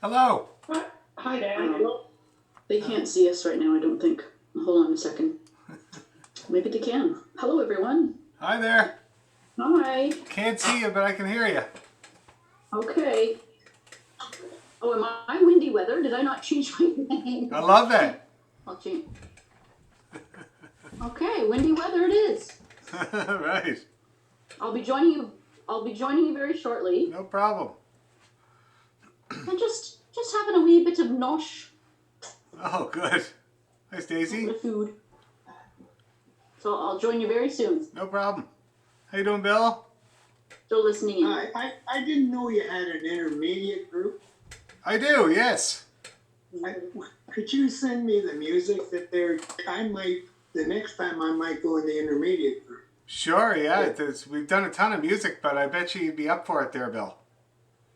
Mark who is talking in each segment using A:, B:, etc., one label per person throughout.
A: Hello.
B: Hi, Dan. They can't see us right now, I don't think. Hold on a second. Maybe they can. Hello, everyone.
A: Hi there.
B: Hi.
A: Can't see you, but I can hear you.
B: Okay. Oh, am I windy weather? Did I not change my name?
A: I love that.
B: I'll change. Okay, windy weather it is.
A: Right.
B: I'll be joining you. I'll be joining you very shortly.
A: No problem.
B: And just having a wee bit of nosh.
A: Oh, good. Hi,
B: A
A: Stacy.
B: bit of food. So I'll join you very soon.
A: No problem. How you doing, Bill?
B: Still listening in.
C: I didn't know you had an intermediate group.
A: I do, yes.
C: Could you send me the music that the next time I might go in the intermediate group.
A: Sure, yeah. We've done a ton of music, but I bet you'd be up for it there, Bill.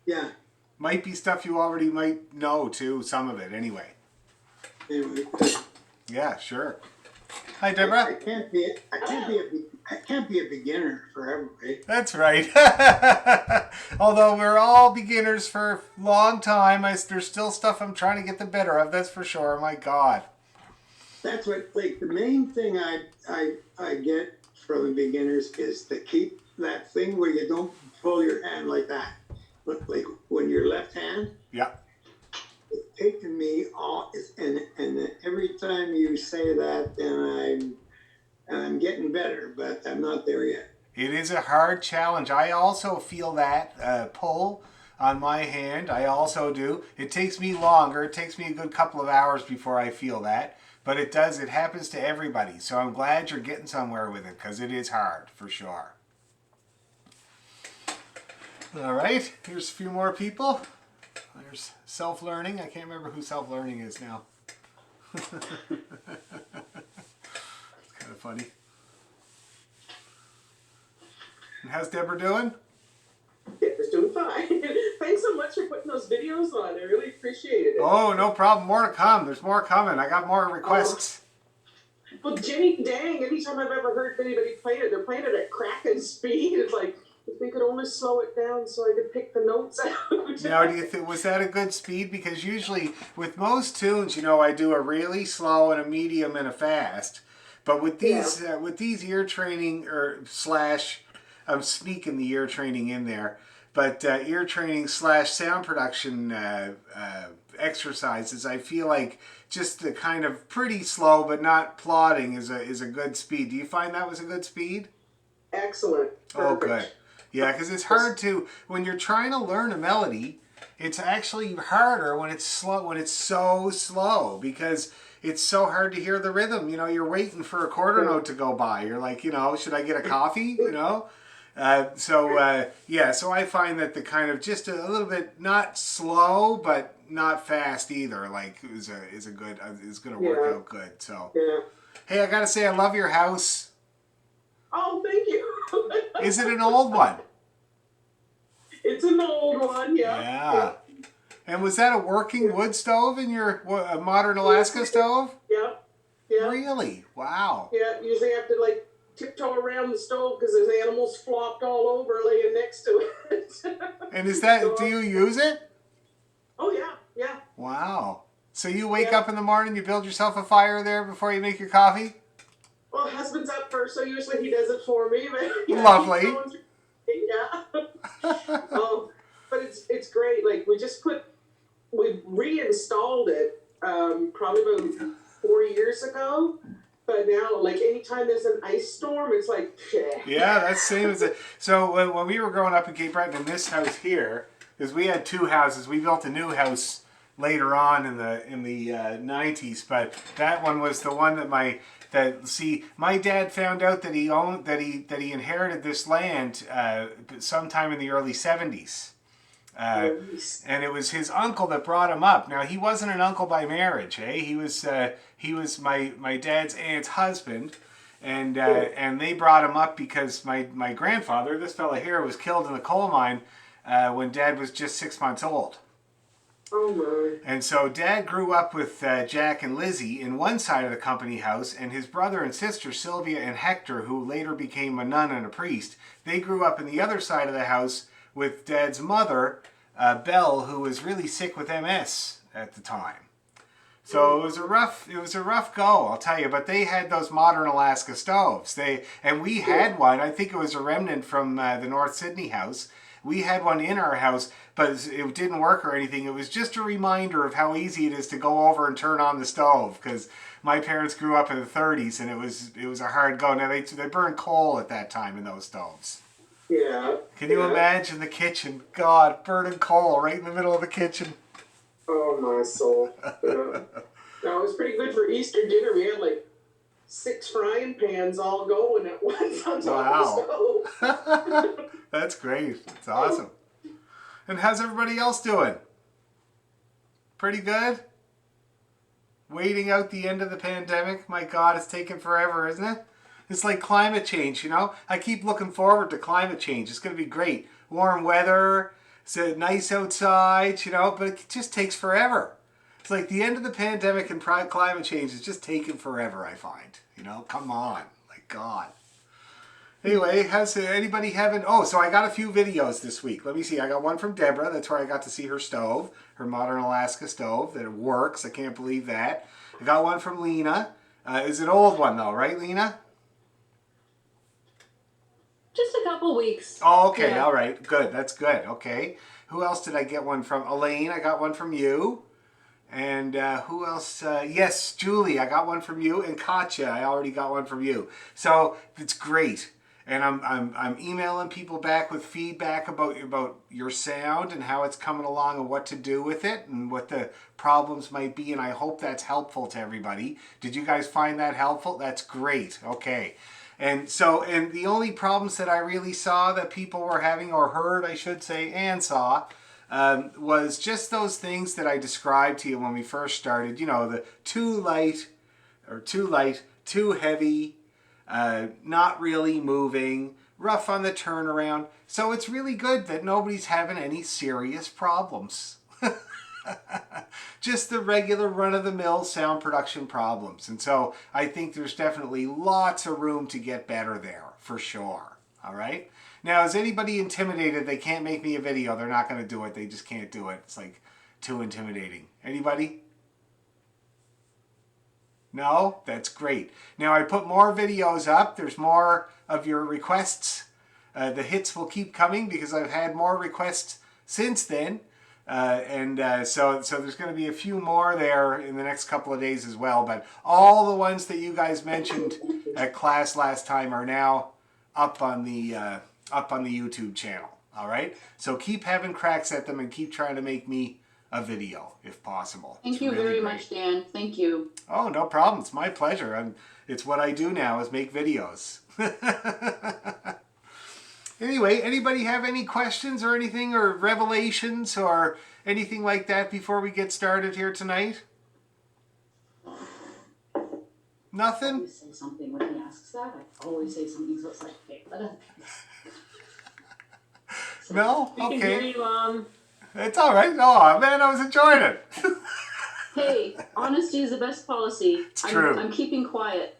C: Yeah,
A: Might be stuff you already might know, too, some of it, anyway.
C: anyway,
A: Yeah, sure. Hi,
C: I
A: Deborah.
C: can't be a beginner forever, right?
A: That's right. Although we're all beginners for a long time, there's still stuff I'm trying to get the better of, that's for sure. My God.
C: That's what, like, the main thing I get from beginners is to keep that thing where you don't pull your hand like that. But like when you're left hand,
A: Yeah.
C: it's taken me all, and every time you say that, then I'm getting better, but I'm not there yet.
A: It is a hard challenge. I also feel that pull on my hand. I also do. It takes me longer. It takes me a good couple of hours before I feel that. But it does. It happens to everybody. So I'm glad you're getting somewhere with it because it is hard for sure. All right. Here's a few more people. There's self-learning. I can't remember who self-learning is now. It's kind of funny. And how's Deborah doing?
D: Deborah's doing fine. Thanks so much for putting those videos on. I really appreciated it.
A: Oh, no problem. More to come. There's more coming. I got more requests.
D: Well, Jimmy, dang, anytime I've ever heard anybody play it, they're playing it at cracking speed. It's like, if they could only slow it down so I could pick the notes out.
A: Now, do you think was that a good speed? Because usually with most tunes, I do a really slow and a medium and a fast. But with these ear training or slash, I'm sneaking the ear training in there, but ear training slash sound production exercises, I feel like just the kind of pretty slow but not plodding is a good speed. Do you find that was a good speed?
D: Excellent.
A: Oh,
D: Perfect.
A: good. Yeah, because it's hard to when you're trying to learn a melody. It's actually harder when it's slow. When it's so slow, because it's so hard to hear the rhythm. You're waiting for a quarter note to go by. You're like, should I get a coffee? So I find that the kind of just a little bit not slow but not fast either. Like is a good is going to work out good. So
D: Yeah.
A: hey, I gotta say I love your house.
D: Oh, thank you.
A: Is it an old one?
D: It's an old one, yeah.
A: Yeah. And was that a working wood stove in your a modern Alaska stove?
D: Yeah. Yeah.
A: Really? Wow.
D: Yeah. Usually I have to like tiptoe around the stove because there's animals flopped all over laying next to it.
A: And do you use it?
D: Oh, yeah. Yeah.
A: Wow. So you wake up in the morning, you build yourself a fire there before you make your coffee?
D: Well, husband's up first, so usually he does it for me. But yeah,
A: Lovely.
D: Yeah. But it's great. Like we reinstalled it probably about 4 years ago. But now, like anytime there's an ice storm, it's like
A: Yeah, that's same as it. So when we were growing up in Cape Breton in this house here, because we had two houses, we built a new house later on in the 90s, but that one was the one that my dad found out that he owned that he inherited this land sometime in the early 70s. And it was his uncle that brought him up. Now he wasn't an uncle by marriage, eh? He was my dad's aunt's husband, and they brought him up because my grandfather, this fella here, was killed in the coal mine when Dad was just 6 months old.
D: Oh my.
A: And so Dad grew up with Jack and Lizzie in one side of the company house, and his brother and sister Sylvia and Hector, who later became a nun and a priest, they grew up in the other side of the house with Dad's mother, Belle, who was really sick with MS at the time. So it was a rough go, I'll tell you. But they had those modern Alaska stoves. And we had one. I think it was a remnant from the North Sydney house. We had one in our house, but it didn't work or anything. It was just a reminder of how easy it is to go over and turn on the stove, because my parents grew up in the 30s, and it was a hard go. Now they burned coal at that time in those stoves.
D: Yeah.
A: Can you imagine the kitchen? God, burning coal right in the middle of the kitchen.
D: Oh my soul. Yeah. No, it was pretty good for Easter dinner. We had like 6 frying pans all going at once on top of the stove.
A: That's great. It's awesome. And how's everybody else doing? Pretty good? Waiting out the end of the pandemic? My God, it's taking forever, isn't it? It's like climate change, you know? I keep looking forward to climate change. It's going to be great. Warm weather, it's nice outside, you know, but it just takes forever. It's like the end of the pandemic and climate change is just taking forever, I find. You know, come on. Like, God. Anyway, has anybody having... Oh, so I got a few videos this week. Let me see. I got one from Deborah. That's where I got to see her stove, her modern Alaska stove, that it works. I can't believe that. I got one from Lena. It's an old one, though, right, Lena?
E: Just a couple weeks.
A: Oh, okay.
E: Yeah.
A: All right. Good. That's good. Okay. Who else did I get one from? Elaine, I got one from you. And who else? Yes, Julie, I got one from you. And Katya, I already got one from you. So it's great. And I'm emailing people back with feedback about your sound and how it's coming along and what to do with it and what the problems might be. And I hope that's helpful to everybody. Did you guys find that helpful? That's great. Okay. And the only problems that I really saw that people were having, or heard, I should say, and saw, was just those things that I described to you when we first started. You know, the too light, too heavy, not really moving, rough on the turnaround. So it's really good that nobody's having any serious problems. Just the regular run-of-the-mill sound production problems. And so I think there's definitely lots of room to get better there, for sure. All right? Now, is anybody intimidated they can't make me a video? They're not going to do it. They just can't do it. It's like too intimidating. Anybody? No? That's great. Now, I put more videos up. There's more of your requests. The hits will keep coming because I've had more requests since then. So there's going to be a few more there in the next couple of days as well. But all the ones that you guys mentioned at class last time are now up on the YouTube channel. All right. So keep having cracks at them and keep trying to make me a video if possible.
B: Thank
A: It's
B: you
A: really
B: very
A: great.
B: much, Dan. Thank you.
A: Oh, no problem. It's my pleasure. It's what I do now is make videos. Anyway, anybody have any questions or anything or revelations or anything like that before we get started here tonight?
E: I
A: Nothing?
E: always say something when he asks that. I always say something, so it's like, okay, let us. So,
A: No?
E: We can hear
A: Okay.
E: you, Mom.
A: It's all right. Oh, man, I was enjoying it.
B: Hey, honesty is the best policy.
A: It's true.
B: I'm keeping quiet.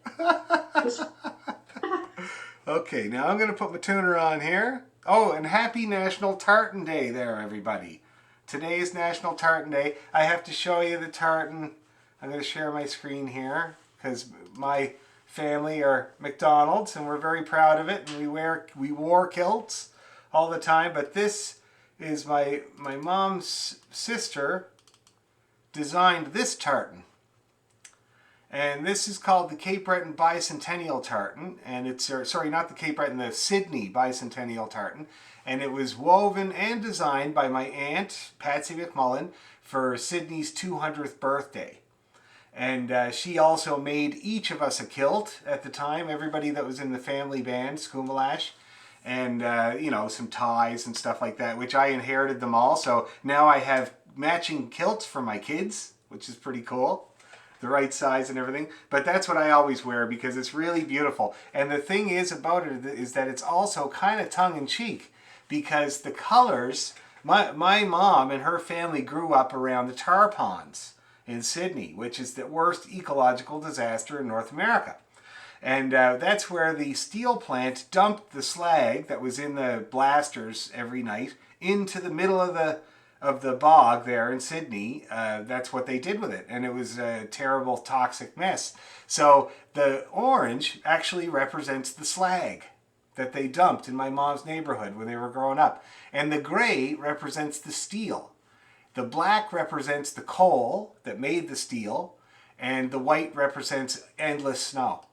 A: Okay, now I'm going to put my tuner on here. Oh, and happy National Tartan Day there, everybody. Today is National Tartan Day. I have to show you the tartan. I'm going to share my screen here because my family are McDonald's and we're very proud of it. And we wore kilts all the time. But this is my mom's sister designed this tartan. And this is called the Cape Breton Bicentennial Tartan. And it's, sorry, not the Cape Breton, the Sydney Bicentennial Tartan. And it was woven and designed by my aunt, Patsy McMullen, for Sydney's 200th birthday. And she also made each of us a kilt at the time, everybody that was in the family band, Skoomalash. And, you know, some ties and stuff like that, which I inherited them all. So now I have matching kilts for my kids, which is pretty cool. The right size and everything, but that's what I always wear because it's really beautiful. And the thing is about it is that it's also kind of tongue-in-cheek because the colors, my mom and her family grew up around the tar ponds in Sydney, which is the worst ecological disaster in North America. And that's where the steel plant dumped the slag that was in the blasters every night into the middle of of the bog there in Sydney, that's what they did with it. And it was a terrible toxic mess. So the orange actually represents the slag that they dumped in my mom's neighborhood when they were growing up. And the gray represents the steel. The black represents the coal that made the steel. And the white represents endless snow.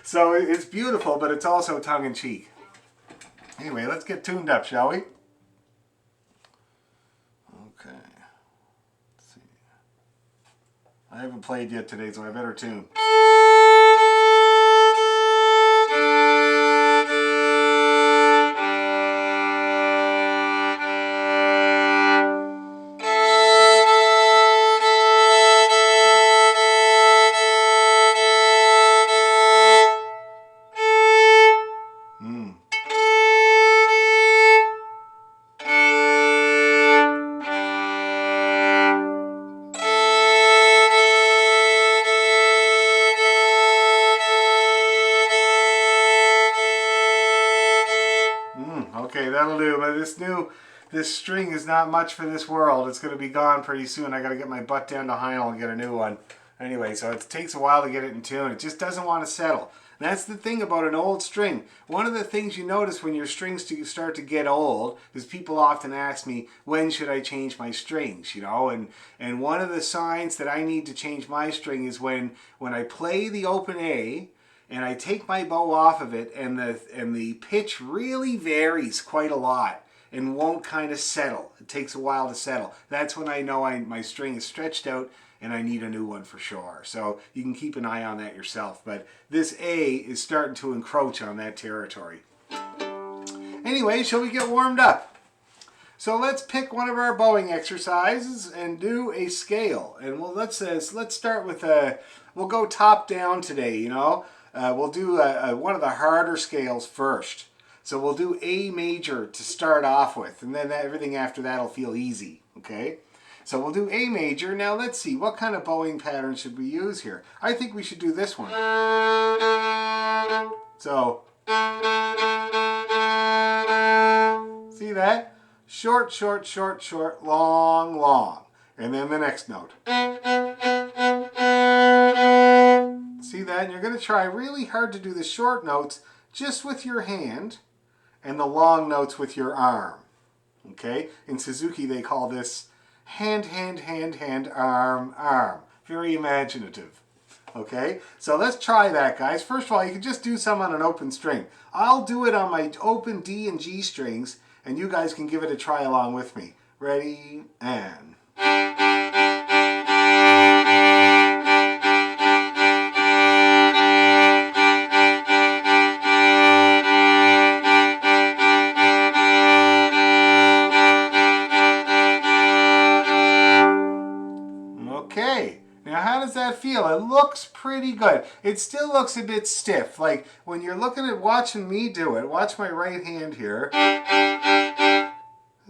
A: So it's beautiful, but it's also tongue-in-cheek. Anyway, let's get tuned up, shall we? Okay. Let's see. I haven't played yet today, so I better tune. Okay, that'll do. But this string is not much for this world. It's going to be gone pretty soon. I got to get my butt down to Heinel and get a new one. Anyway, so it takes a while to get it in tune. It just doesn't want to settle. And that's the thing about an old string. One of the things you notice when your strings start to get old is people often ask me, when should I change my strings? You know, and one of the signs that I need to change my string is when I play the open A, and I take my bow off of it, and the pitch really varies quite a lot and won't kind of settle. It takes a while to settle. That's when I know my string is stretched out and I need a new one for sure. So you can keep an eye on that yourself. But this A is starting to encroach on that territory. Anyway, shall we get warmed up? So let's pick one of our bowing exercises and do a scale. And let's start with we'll go top down today, you know. We'll do one of the harder scales first. So we'll do A major to start off with, and then everything after that will feel easy, okay? So we'll do A major. Now let's see, what kind of bowing pattern should we use here? I think we should do this one. So, see that? Short, short, short, short, long, long. And then the next note. See that? And you're going to try really hard to do the short notes just with your hand and the long notes with your arm. Okay? In Suzuki they call this hand, hand, hand, hand, arm, arm. Very imaginative. Okay? So let's try that, guys. First of all, you can just do some on an open string. I'll do it on my open D and G strings, and you guys can give it a try along with me. Ready? And... Okay, now how does that feel? It looks pretty good. It still looks a bit stiff. Like when you're watching me do it, watch my right hand here.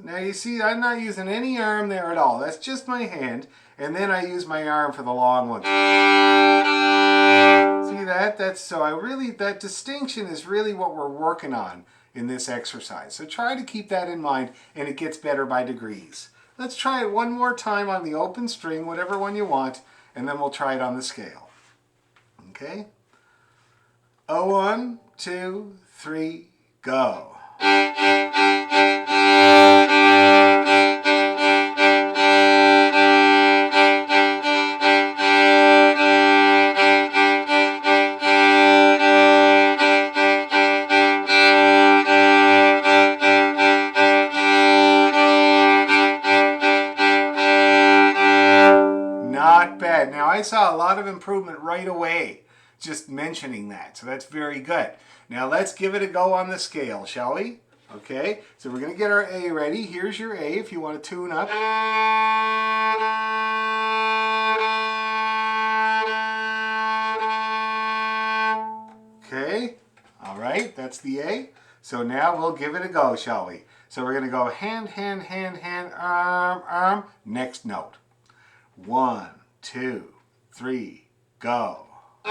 A: Now you see I'm not using any arm there at all. That's just my hand. And then I use my arm for the long one. See that? That distinction is really what we're working on in this exercise. So try to keep that in mind, and it gets better by degrees. Let's try it one more time on the open string, whatever one you want, and then we'll try it on the scale. Okay? 1, 2, 3, go. Not bad. Now I saw a lot of improvement right away just mentioning that, so that's very good. Now let's give it a go on the scale, shall we? Okay, so we're going to get our A ready. Here's your A if you want to tune up. Okay, all right, that's the A. So now we'll give it a go, shall we? So we're going to go hand, hand, hand, hand, arm, arm. Next note. 1, 2, 3, go. 2.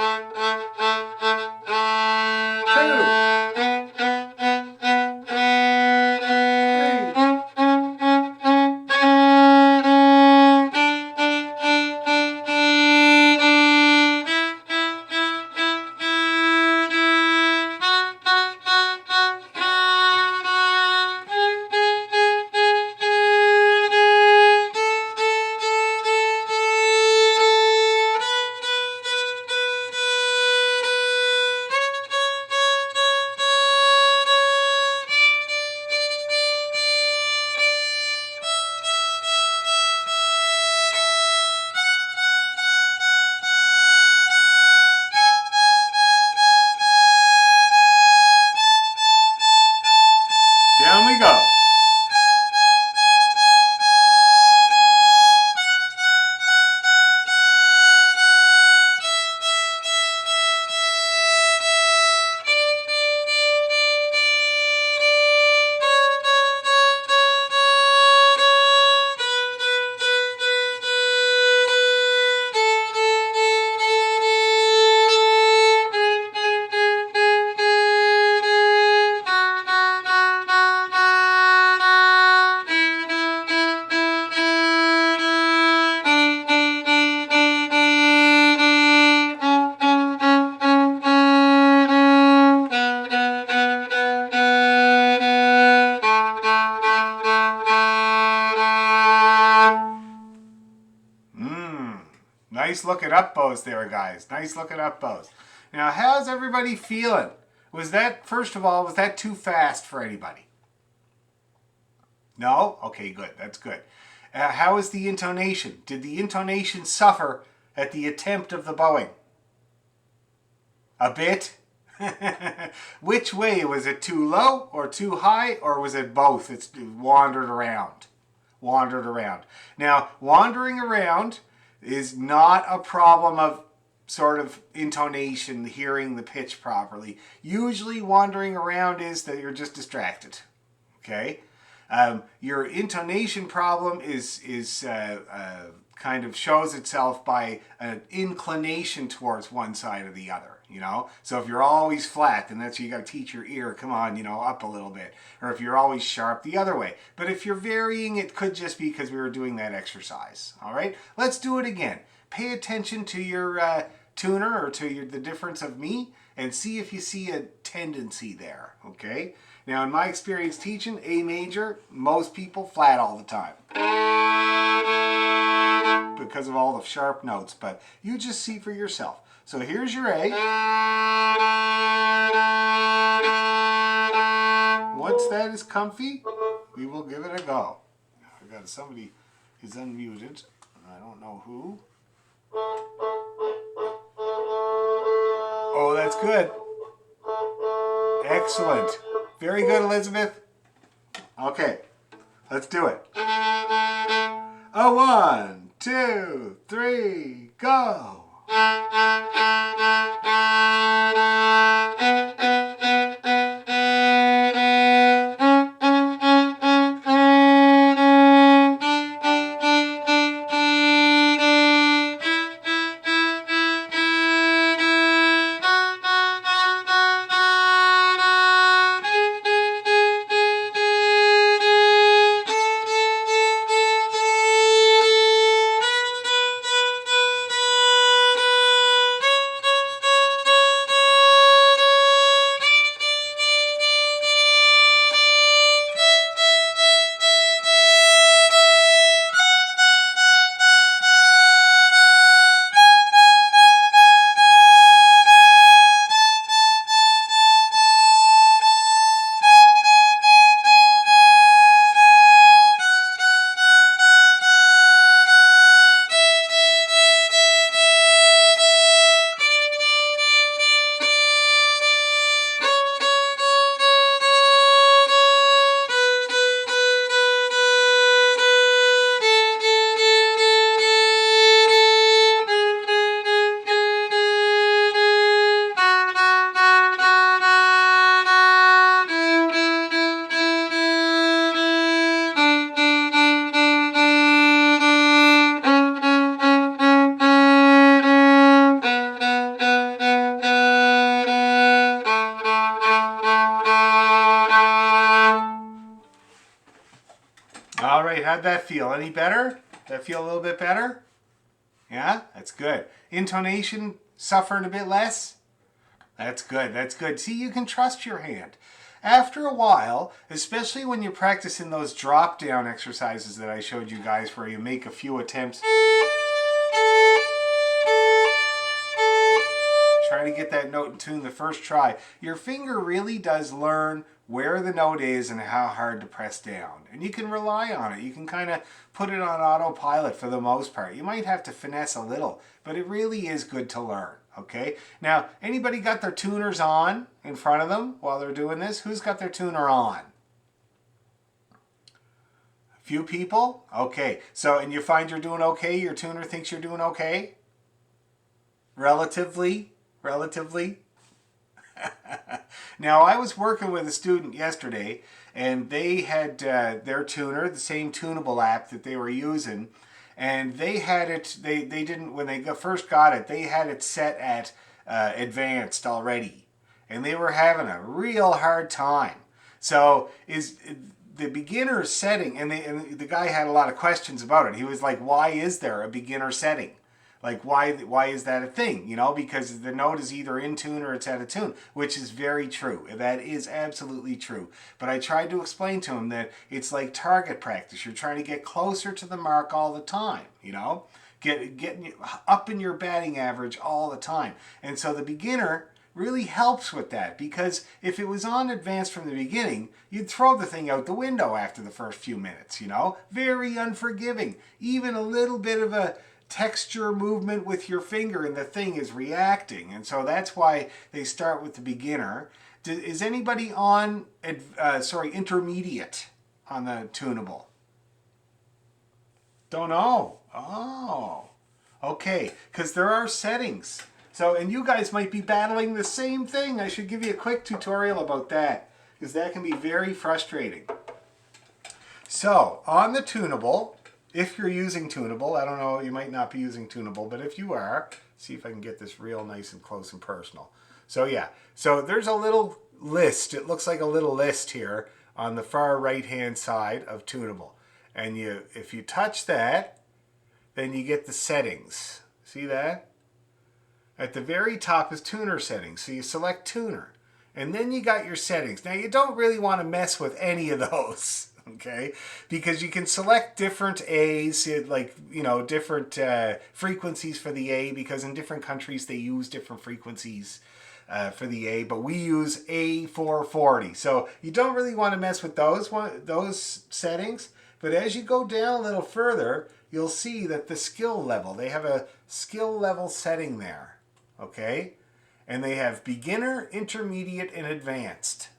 A: Nice looking up bows there, guys. Nice looking up bows. Now, how's everybody feeling? Was that, first of all, was that too fast for anybody? No? Okay, good. That's good. How is the intonation? Did the intonation suffer at the attempt of the bowing? A bit? Which way? Was it too low or too high, or was it both? It's wandered around. Wandered around. Now, wandering around is not a problem of sort of intonation, hearing the pitch properly. Usually wandering around is that you're just distracted. Okay? Your intonation problem is kind of shows itself by an inclination towards one side or the other, you know? So if you're always flat, then that's, you got to teach your ear, come on, you know, up a little bit. Or if you're always sharp, the other way. But if you're varying, it could just be because we were doing that exercise. All right? Let's do it again. Pay attention to your tuner, or to the difference of me, and see if you see a tendency there, okay? Now, in my experience teaching, A major, most people flat all the time because of all the sharp notes, but you just see for yourself. So here's your A. Once that is comfy, we will give it a go. I've got somebody who's unmuted. I don't know who. Oh, that's good. Excellent. Very good, Elizabeth. Okay, let's do it. A 1, 2, 3, go. All right, how'd that feel? Any better? Did that feel a little bit better? Yeah, that's good. Intonation suffered a bit less? That's good, that's good. See, you can trust your hand. After a while, especially when you're practicing those drop down exercises that I showed you guys where you make a few attempts, try to get that note in tune the first try, your finger really does learn where the note is and how hard to press down. And you can rely on it. You can kind of put it on autopilot for the most part. You might have to finesse a little, but it really is good to learn, okay? Now, anybody got their tuners on in front of them while they're doing this? Who's got their tuner on? A few people? Okay. So, and you find you're doing okay? Your tuner thinks you're doing okay? Relatively? Now, I was working with a student yesterday, and they had their tuner, the same tunable app that they were using, and they had it, they didn't, when they first got it, they had it set at advanced already, and they were having a real hard time. So, is the beginner setting, and the guy had a lot of questions about it. He was like, why is there a beginner setting? Like, why is that a thing? You know, because the note is either in tune or it's out of tune, which is very true. That is absolutely true. But I tried to explain to him that it's like target practice. You're trying to get closer to the mark all the time, you know? getting you up in your batting average all the time. And so the beginner really helps with that, because if it was on advanced from the beginning, you'd throw the thing out the window after the first few minutes, you know? Very unforgiving. Even a little bit of a texture movement with your finger and the thing is reacting. And so that's why they start with the beginner. Is anybody on, intermediate on the tunable? Don't know. Oh, okay, because there are settings. So, and you guys might be battling the same thing. I should give you a quick tutorial about that, because that can be very frustrating. So, on the tunable, if you're using tunable, I don't know, you might not be using tunable, but if you are, see if I can get this real nice and close and personal. So yeah, so there's a little list. It looks like a little list here on the far right hand side of tunable. And if you touch that, then you get the settings. See that? At the very top is tuner settings. So you select tuner. And then you got your settings. Now you don't really want to mess with any of those, okay? Because you can select different A's, like, you know, different frequencies for the A, because in different countries they use different frequencies for the A, but we use A440. So you don't really want to mess with those settings. But as you go down a little further, you'll see that the skill level, they have a skill level setting there. Okay, and they have beginner, intermediate, and advanced.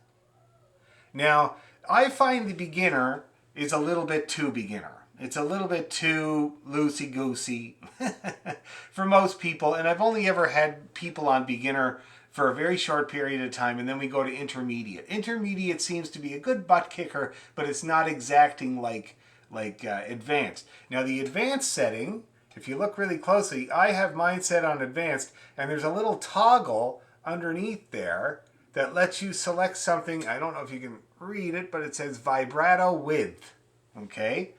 A: Now, I find the beginner is a little bit too beginner. It's a little bit too loosey-goosey for most people, and I've only ever had people on beginner for a very short period of time, and then we go to intermediate. Intermediate seems to be a good butt kicker, but it's not exacting like advanced. Now, the advanced setting, if you look really closely, I have mine set on advanced, and there's a little toggle underneath there that lets you select something. I don't know if you can read it, but it says vibrato width. Okay?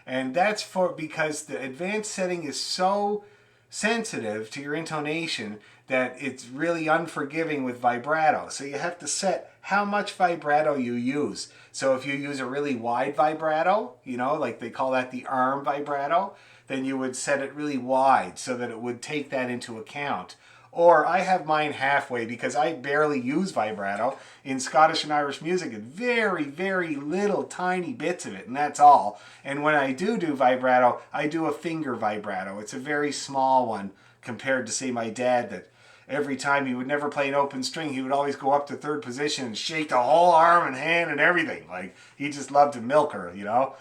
A: And that's because the advanced setting is so sensitive to your intonation that it's really unforgiving with vibrato. So you have to set how much vibrato you use. So if you use a really wide vibrato, you know, like they call that the arm vibrato, then you would set it really wide so that it would take that into account. Or I have mine halfway because I barely use vibrato. In Scottish and Irish music, it's very, very little tiny bits of it, and that's all. And when I do vibrato, I do a finger vibrato. It's a very small one compared to, say, my dad, that every time he would never play an open string, he would always go up to third position and shake the whole arm and hand and everything. Like, he just loved to milk her, you know.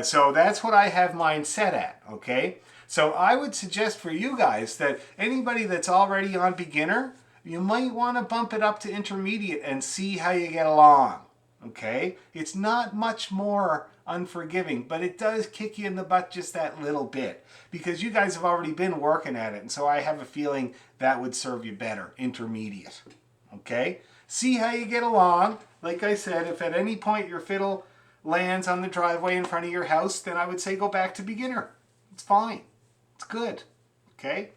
A: So that's what I have mine set at, okay? So I would suggest for you guys that anybody that's already on beginner, you might want to bump it up to intermediate and see how you get along, okay? It's not much more unforgiving, but it does kick you in the butt just that little bit because you guys have already been working at it, and so I have a feeling that would serve you better, intermediate, okay? See how you get along. Like I said, if at any point your fiddle lands on the driveway in front of your house, then I would say go back to beginner. It's fine. It's good. Okay?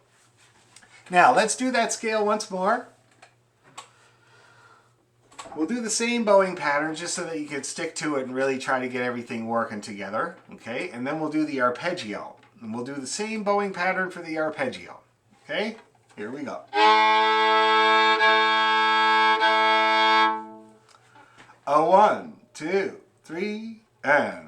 A: Now, let's do that scale once more. We'll do the same bowing pattern just so that you can stick to it and really try to get everything working together. Okay? And then we'll do the arpeggio. And we'll do the same bowing pattern for the arpeggio. Okay? Here we go. A 1, 2, 3, and...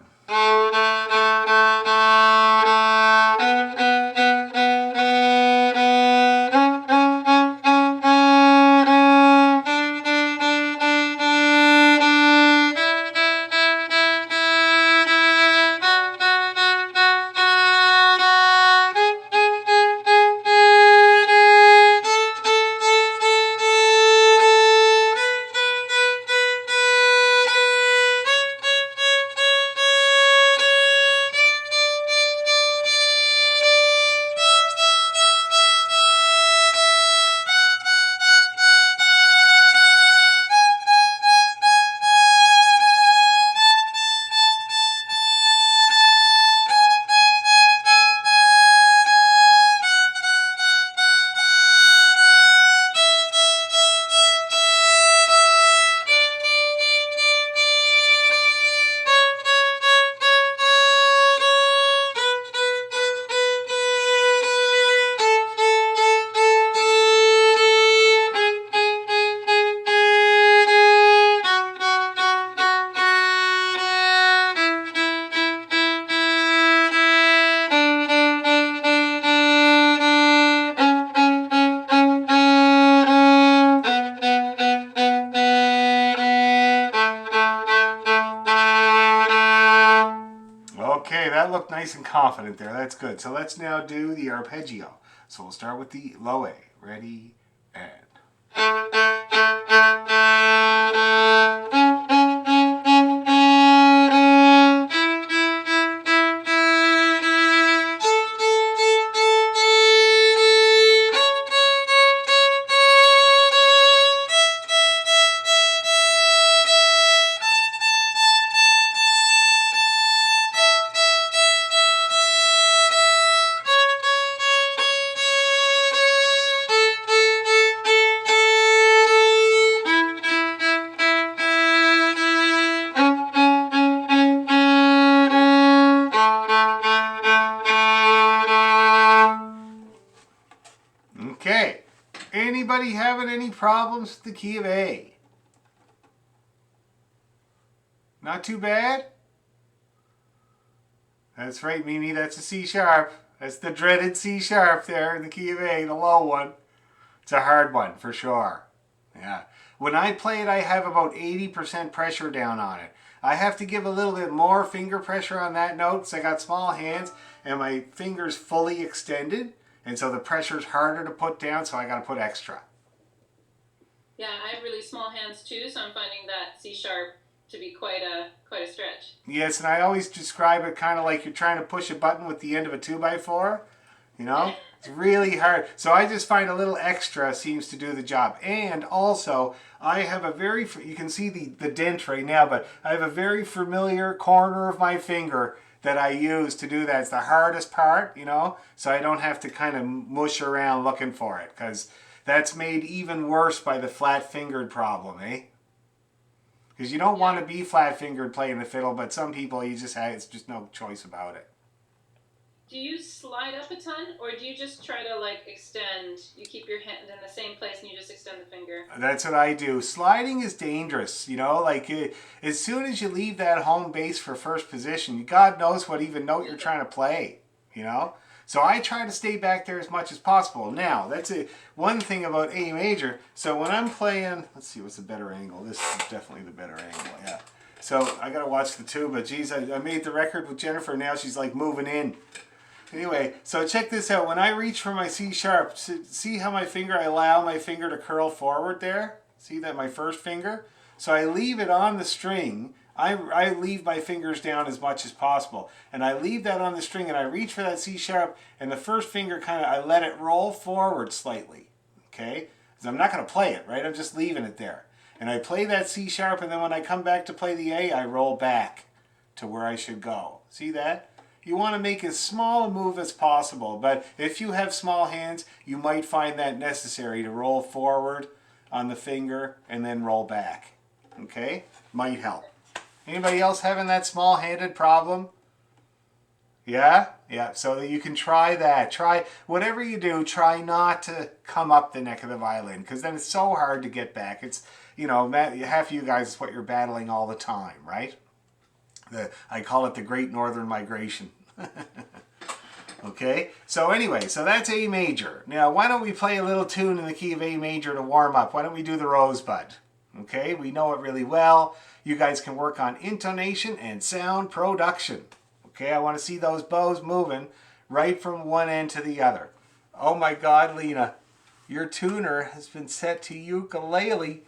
A: that looked nice and confident there. That's good. So let's now do the arpeggio. So we'll start with the low A. Ready, and... Okay. Anybody having any problems with the key of A? Not too bad? That's right, Mimi. That's a C sharp. That's the dreaded C sharp there in the key of A, the low one. It's a hard one for sure. Yeah. When I play it, I have about 80% pressure down on it. I have to give a little bit more finger pressure on that note because I got small hands and my fingers fully extended. And so the pressure's harder to put down, so I got to put extra.
F: Yeah, I have really small hands too, so I'm finding that C sharp to be quite a stretch.
A: Yes, and I always describe it kind of like you're trying to push a button with the end of a 2x4. You know? It's really hard. So I just find a little extra seems to do the job. And also, I have a very, you can see the dent right now, but I have a very familiar corner of my finger that I use to do that. It's the hardest part, you know, so I don't have to kind of mush around looking for it, because that's made even worse by the flat-fingered problem, eh? Because you don't want to be flat-fingered playing the fiddle, but some people, you just have, it's just no choice about it.
F: Do you slide up a ton, or do you just try to like extend? You keep your hand in the same place and you just extend the finger?
A: That's what I do. Sliding is dangerous, you know, like as soon as you leave that home base for first position, God knows what even note you're trying to play, you know? So I try to stay back there as much as possible. Now, that's one thing about A major. So when I'm playing, let's see, what's the better angle? This is definitely the better angle, yeah. So I got to watch the tuba. Geez, I made the record with Jennifer. Now she's like moving in. Anyway, so check this out. When I reach for my C sharp, see how my finger, I allow my finger to curl forward there? See that, my first finger? So I leave it on the string. I leave my fingers down as much as possible. And I leave that on the string and I reach for that C sharp and the first finger kind of, I let it roll forward slightly. Okay? Because I'm not going to play it, right? I'm just leaving it there. And I play that C sharp and then when I come back to play the A, I roll back to where I should go. See that? You want to make as small a move as possible, but if you have small hands, you might find that necessary to roll forward on the finger and then roll back. Okay? Might help. Anybody else having that small-handed problem? Yeah? Yeah, so you can try that. Try, whatever you do, try not to come up the neck of the violin, because then it's so hard to get back. It's, you know, half of you guys is what you're battling all the time, right? I call it the Great Northern Migration. Okay, so anyway, so that's A major. Now, why don't we play a little tune in the key of A major to warm up? Why don't we do the Rosebud? Okay, we know it really well. You guys can work on intonation and sound production. Okay, I want to see those bows moving right from one end to the other. Oh my God, Lena, your tuner has been set to ukulele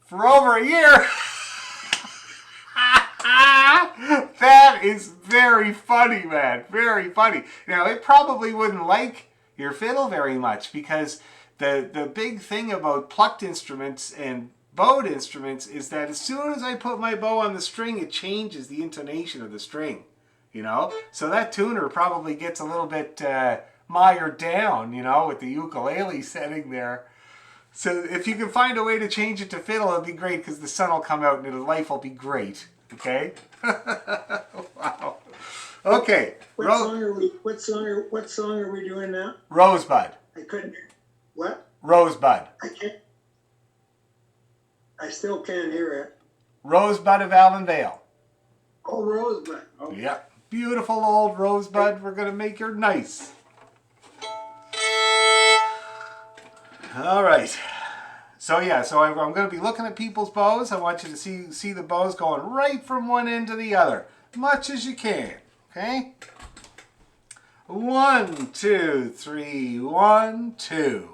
A: for over a year. That is very funny, man. Very funny. Now, it probably wouldn't like your fiddle very much because the big thing about plucked instruments and bowed instruments is that as soon as I put my bow on the string, it changes the intonation of the string, you know? So that tuner probably gets a little bit mired down, you know, with the ukulele setting there. So if you can find a way to change it to fiddle, it'll be great because the sun will come out and life will be great. Okay? Wow. Okay.
C: What song are we doing now?
A: Rosebud.
C: I couldn't. What?
A: Rosebud.
C: I can't. I still can't hear it.
A: Rosebud of Allen Vale.
C: Oh, Rosebud. Oh.
A: Yep. Beautiful old Rosebud. We're going to make her nice. All right. So yeah, so I'm going to be looking at people's bows. I want you to see the bows going right from one end to the other, much as you can. Okay. 1, 2, 3, 1, 2.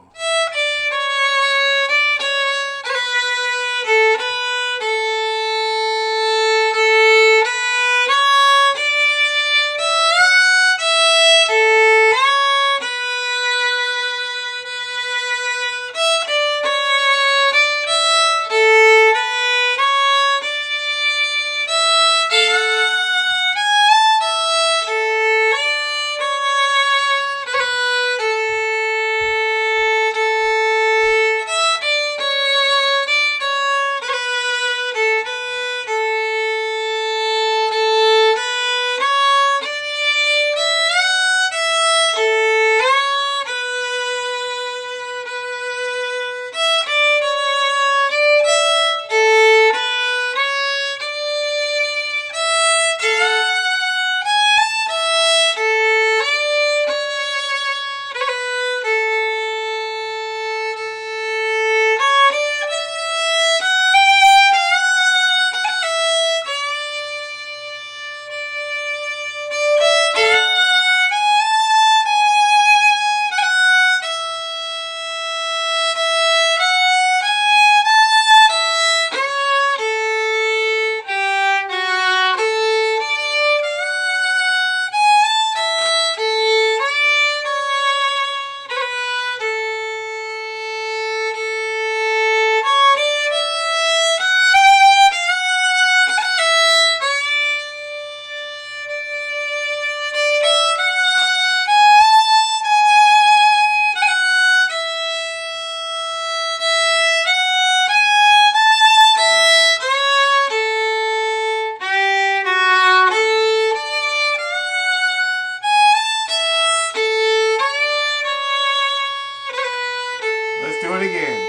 A: Let's do it again.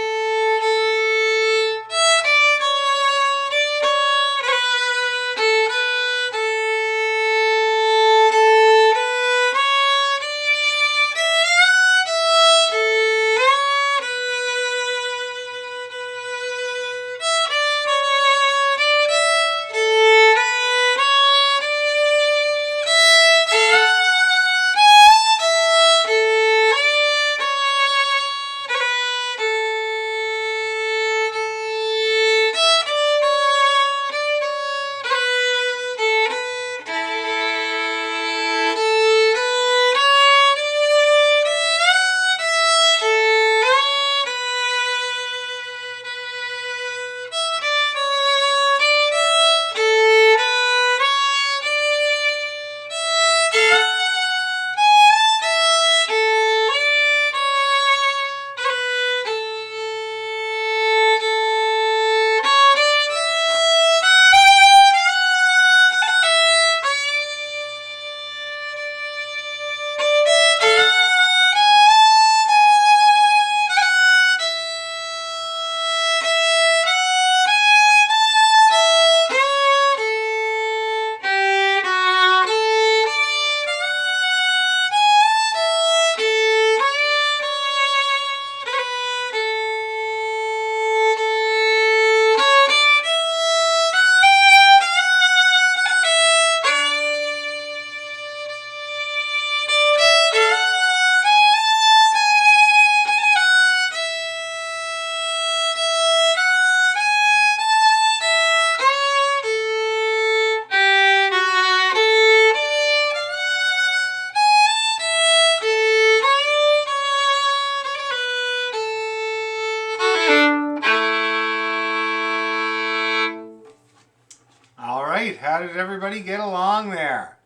A: All right, how did everybody get along there?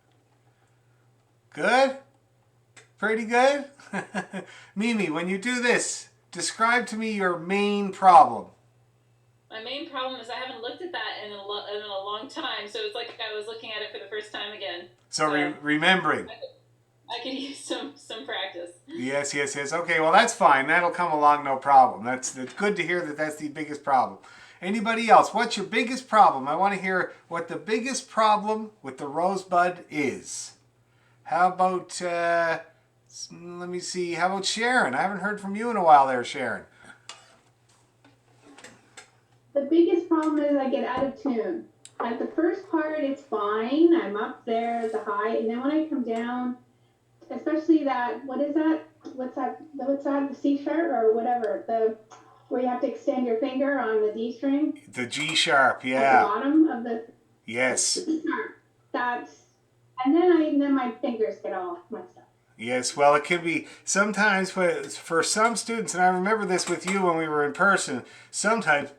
A: Good? Pretty good? Mimi, when you do this, describe to me your main problem.
F: My main problem is I haven't looked at that in a long time, so it's like I was looking at it for the first time again.
A: So remembering.
F: I could use some practice.
A: Yes. Okay, well that's fine. That'll come along, no problem. That's good to hear that that's the biggest problem. Anybody else? What's your biggest problem? I want to hear what the biggest problem with the Rosebud is. How about, let me see, how about Sharon? I haven't heard from you in a while there, Sharon.
G: The biggest problem is I get out of tune. At the first part, it's fine. I'm up there at the high, and then when I come down, especially that, what is that? What's that? What's that? The C sharp or whatever. The where you have to extend your finger on the D string
A: The G sharp,
G: at the
A: yeah.
G: bottom of the
A: Yes.
G: D sharp. That's and then my fingers get all messed up.
A: Yes, well, it can be sometimes for some students, and I remember this with you when we were in person, sometimes,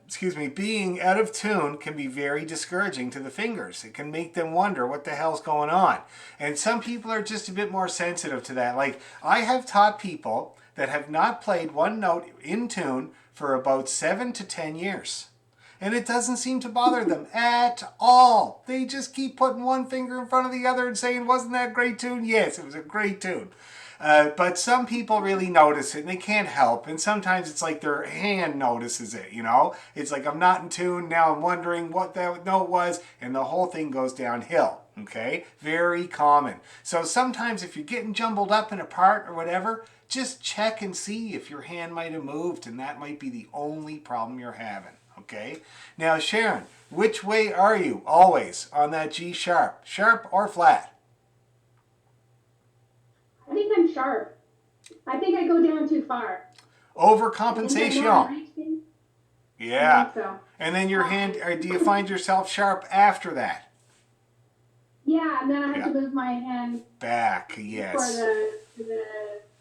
A: being out of tune can be very discouraging to the fingers. It can make them wonder what the hell's going on. And some people are just a bit more sensitive to that. Like, I have taught people that have not played one note in tune for about 7 to 10 years. And it doesn't seem to bother them at all. They just keep putting one finger in front of the other and saying, wasn't that a great tune? Yes, it was a great tune. But some people really notice it and they can't help. And sometimes it's like their hand notices it, you know? It's like, I'm not in tune, now I'm wondering what that note was, and the whole thing goes downhill, okay? Very common. So sometimes if you're getting jumbled up in a part or whatever, just check and see if your hand might have moved, and that might be the only problem you're having. Okay, now Sharon, which way are you always on that G sharp? Sharp or flat?
G: I think I'm sharp. I think I go down too far.
A: Overcompensation.
G: I
A: Yeah.
G: think so.
A: And then your hand, or do you find yourself sharp after that?
G: Yeah, and then I have
A: Yeah.
G: to move my hand
A: Back,
G: for
A: yes.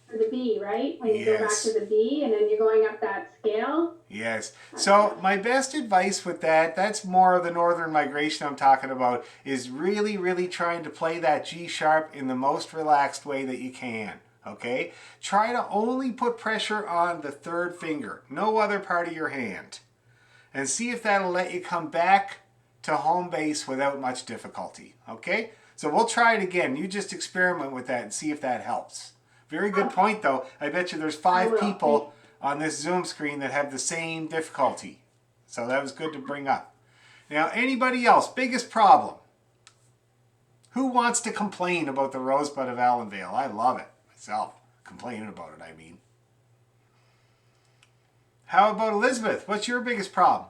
G: for the B, right? When you go back
A: Yes.
G: to the B, and then you're going up that scale.
A: Yes. So my best advice with that, that's more of the northern migration I'm talking about, is really, really trying to play that G sharp in the most relaxed way that you can. Okay? Try to only put pressure on the third finger, no other part of your hand. And see if that'll let you come back to home base without much difficulty. Okay? So we'll try it again. You just experiment with that and see if that helps. Very good point though. I bet you there's 5
G: will.
A: people on this Zoom screen that have the same difficulty. So that was good to bring up. Now, anybody else? Biggest problem? Who wants to complain about the Rosebud of Allenvale? I love it myself. Complaining about it, I mean. How about Elizabeth? What's your biggest problem?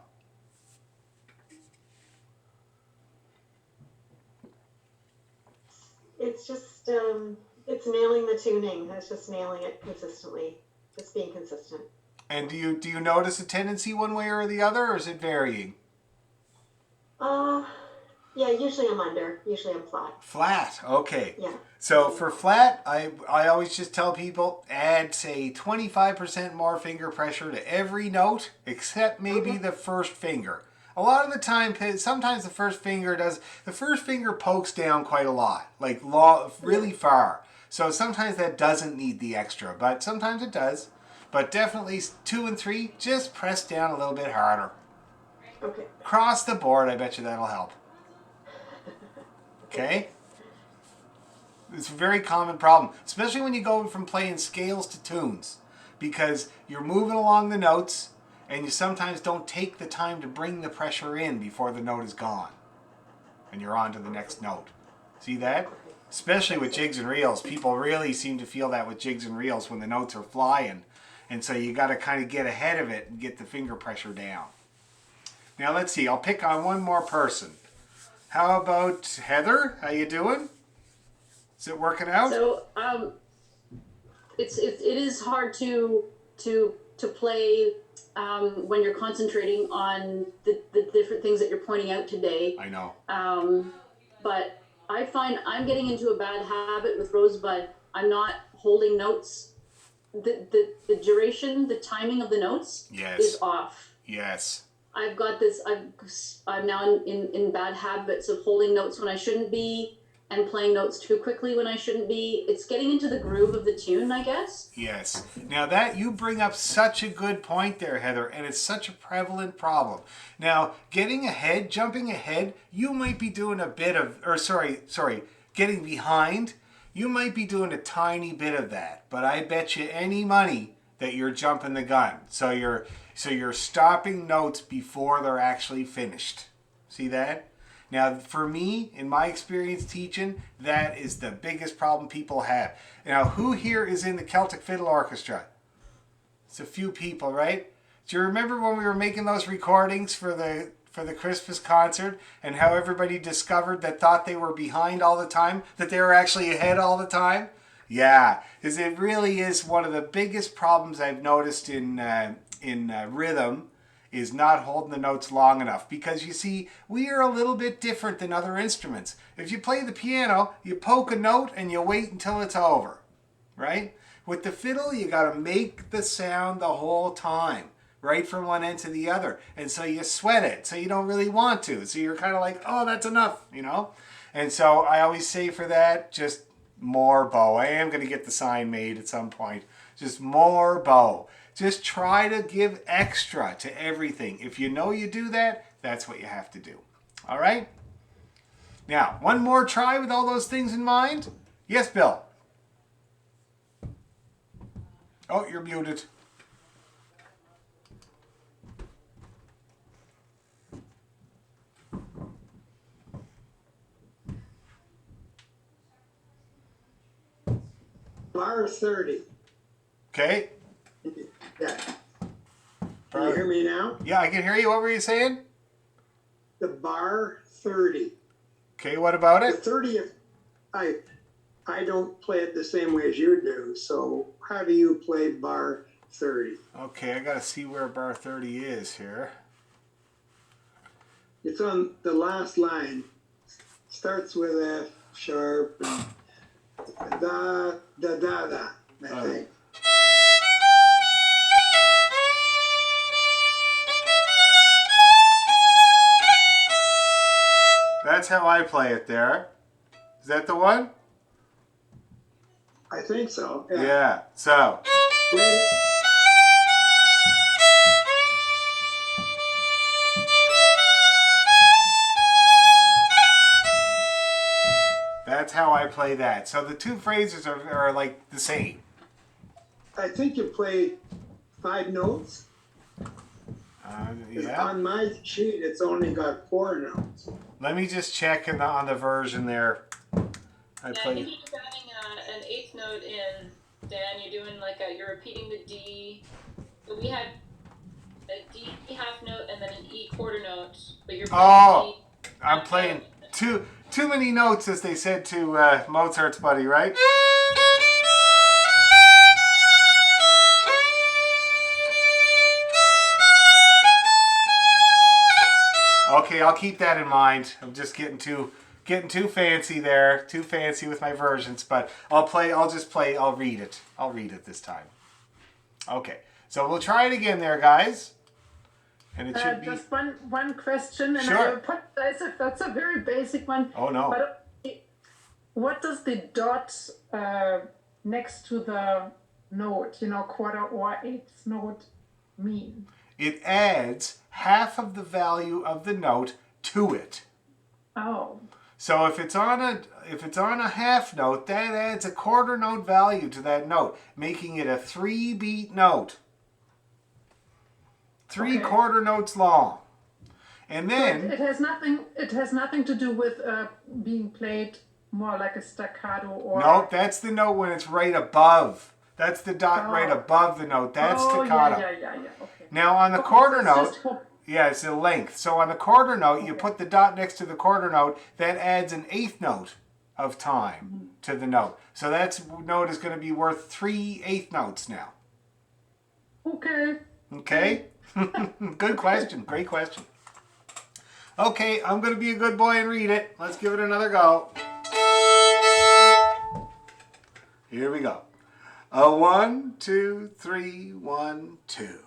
H: It's just, it's nailing the tuning. It's just nailing it consistently. Just being consistent.
A: And do you notice a tendency one way or the other, or is it varying?
H: Yeah, usually I'm under. Usually I'm flat.
A: Flat, okay.
H: Yeah.
A: So for flat, I always just tell people add, say, 25% more finger pressure to every note, except maybe the first finger. A lot of the time, sometimes the first finger pokes down quite a lot, like really far. So sometimes that doesn't need the extra, but sometimes it does. But definitely 2 and 3, just press down a little bit harder.
H: Okay.
A: Across the board, I bet you that'll help. Okay? It's a very common problem, especially when you go from playing scales to tunes, because you're moving along the notes and you sometimes don't take the time to bring the pressure in before the note is gone and you're on to the next note. See that? Especially with jigs and reels. People really seem to feel that with jigs and reels when the notes are flying. And so you got to kind of get ahead of it and get the finger pressure down. Now let's see, I'll pick on one more person. How about Heather? How you doing? Is it working out?
E: So it is hard to play when you're concentrating on the different things that you're pointing out today.
A: I know.
E: But I find I'm getting into a bad habit with Rosebud. I'm not holding notes. The duration, the timing of the notes
A: Yes.
E: is off.
A: Yes.
E: I've got this. I'm now in bad habits of holding notes when I shouldn't be, and playing notes too quickly when I shouldn't be. It's getting into the groove of the tune, I guess.
A: Yes. Now that you bring up such a good point there, Heather, and it's such a prevalent problem. Now, getting ahead, jumping ahead, you might be doing a bit of, getting behind, you might be doing a tiny bit of that, but I bet you any money that you're jumping the gun. So you're stopping notes before they're actually finished. See that? Now, for me, in my experience teaching, that is the biggest problem people have. Now, who here is in the Celtic Fiddle Orchestra? It's a few people, right? Do you remember when we were making those recordings for for the Christmas concert and how everybody discovered that thought they were behind all the time, that they were actually ahead all the time? Yeah, because it really is one of the biggest problems I've noticed in rhythm is not holding the notes long enough. Because you see, we are a little bit different than other instruments. If you play the piano, you poke a note and you wait until it's over, right? With the fiddle, you got to make the sound the whole time, right from one end to the other. And so you sweat it, so you don't really want to. So you're kind of like, oh, that's enough, you know? And so I always say for that, just more bow. I am going to get the sign made at some point. Just more bow. Just try to give extra to everything. If you know you do that, that's what you have to do. All right? Now, one more try with all those things in mind. Yes, Bill? Oh, you're muted.
C: Bar 30.
A: Okay.
C: Yeah. Can you hear me now?
A: Yeah, I can hear you. What were you saying?
C: The bar 30.
A: Okay, what about
C: The
A: it?
C: 30th, I don't play it the same way as you do. So how do you play bar 30?
A: Okay, I got to see where bar 30 is here.
C: It's on the last line. Starts with F sharp and da da da da. I think.
A: That's how I play it there. Is that the one?
C: I think so.
A: Yeah. So.
C: Play-
A: That's how I play that. So the two phrases are like the same.
C: I think you play 5 notes. 'Cause
A: Yeah.
C: on my sheet, it's only got 4 notes.
A: Let me just check on the version there. I
F: Yeah, I think
A: play.
F: you're just adding an eighth note in, Dan. You're doing you're repeating the D. So we had a D half note and then an E quarter note, but you're playing
A: Oh,
F: D
A: I'm
F: half
A: playing
F: note.
A: too many notes, as they said to Mozart's buddy, right? Okay, I'll keep that in mind. I'm just getting too fancy there, too fancy with my versions. But I'll read it. I'll read it this time. Okay, so we'll try it again, there, guys. And it should be.
I: Just one question, and
A: Sure.
I: I apologize if that's a very basic one.
A: Oh no.
I: But what does the dot next to the note, quarter or eighth note, mean?
A: It adds half of the value of the note to it.
I: Oh,
A: So if it's on a half note, that adds a quarter note value to that note, making it a 3-beat note. 3
I: Okay.
A: quarter notes long. And then
I: it has nothing. It has nothing to do with being played more like a staccato or.
A: nope, that's the note when it's right above. That's the dot right above the note. That's staccato.
I: Yeah. Okay.
A: Now on the
I: Okay,
A: quarter
I: so it's
A: note,
I: just for-
A: yeah, it's the length. So on the quarter note, you put the dot next to the quarter note. That adds an eighth note of time to the note. So that note is going to be worth 3 eighth notes now.
I: Okay.
A: Okay? Good question. Great question. Okay, I'm going to be a good boy and read it. Let's give it another go. Here we go. A 1, 2, 3, 1, 2.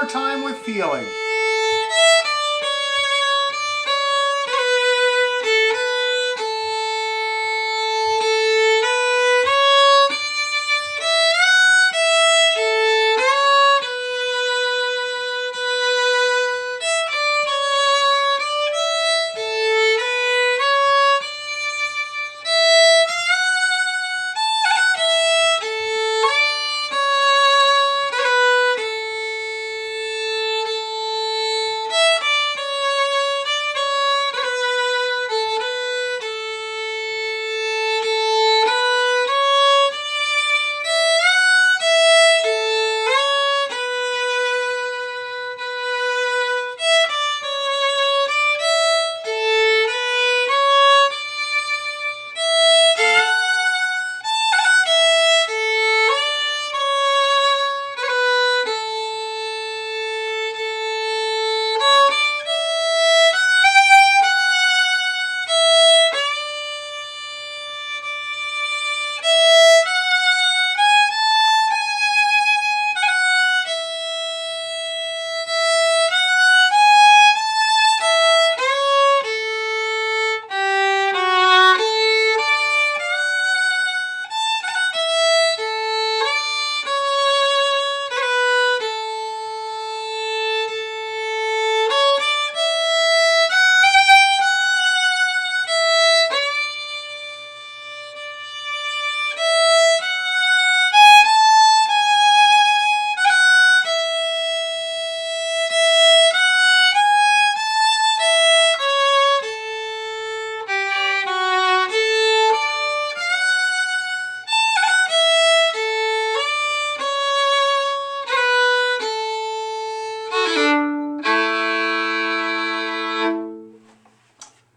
A: more time with feeling.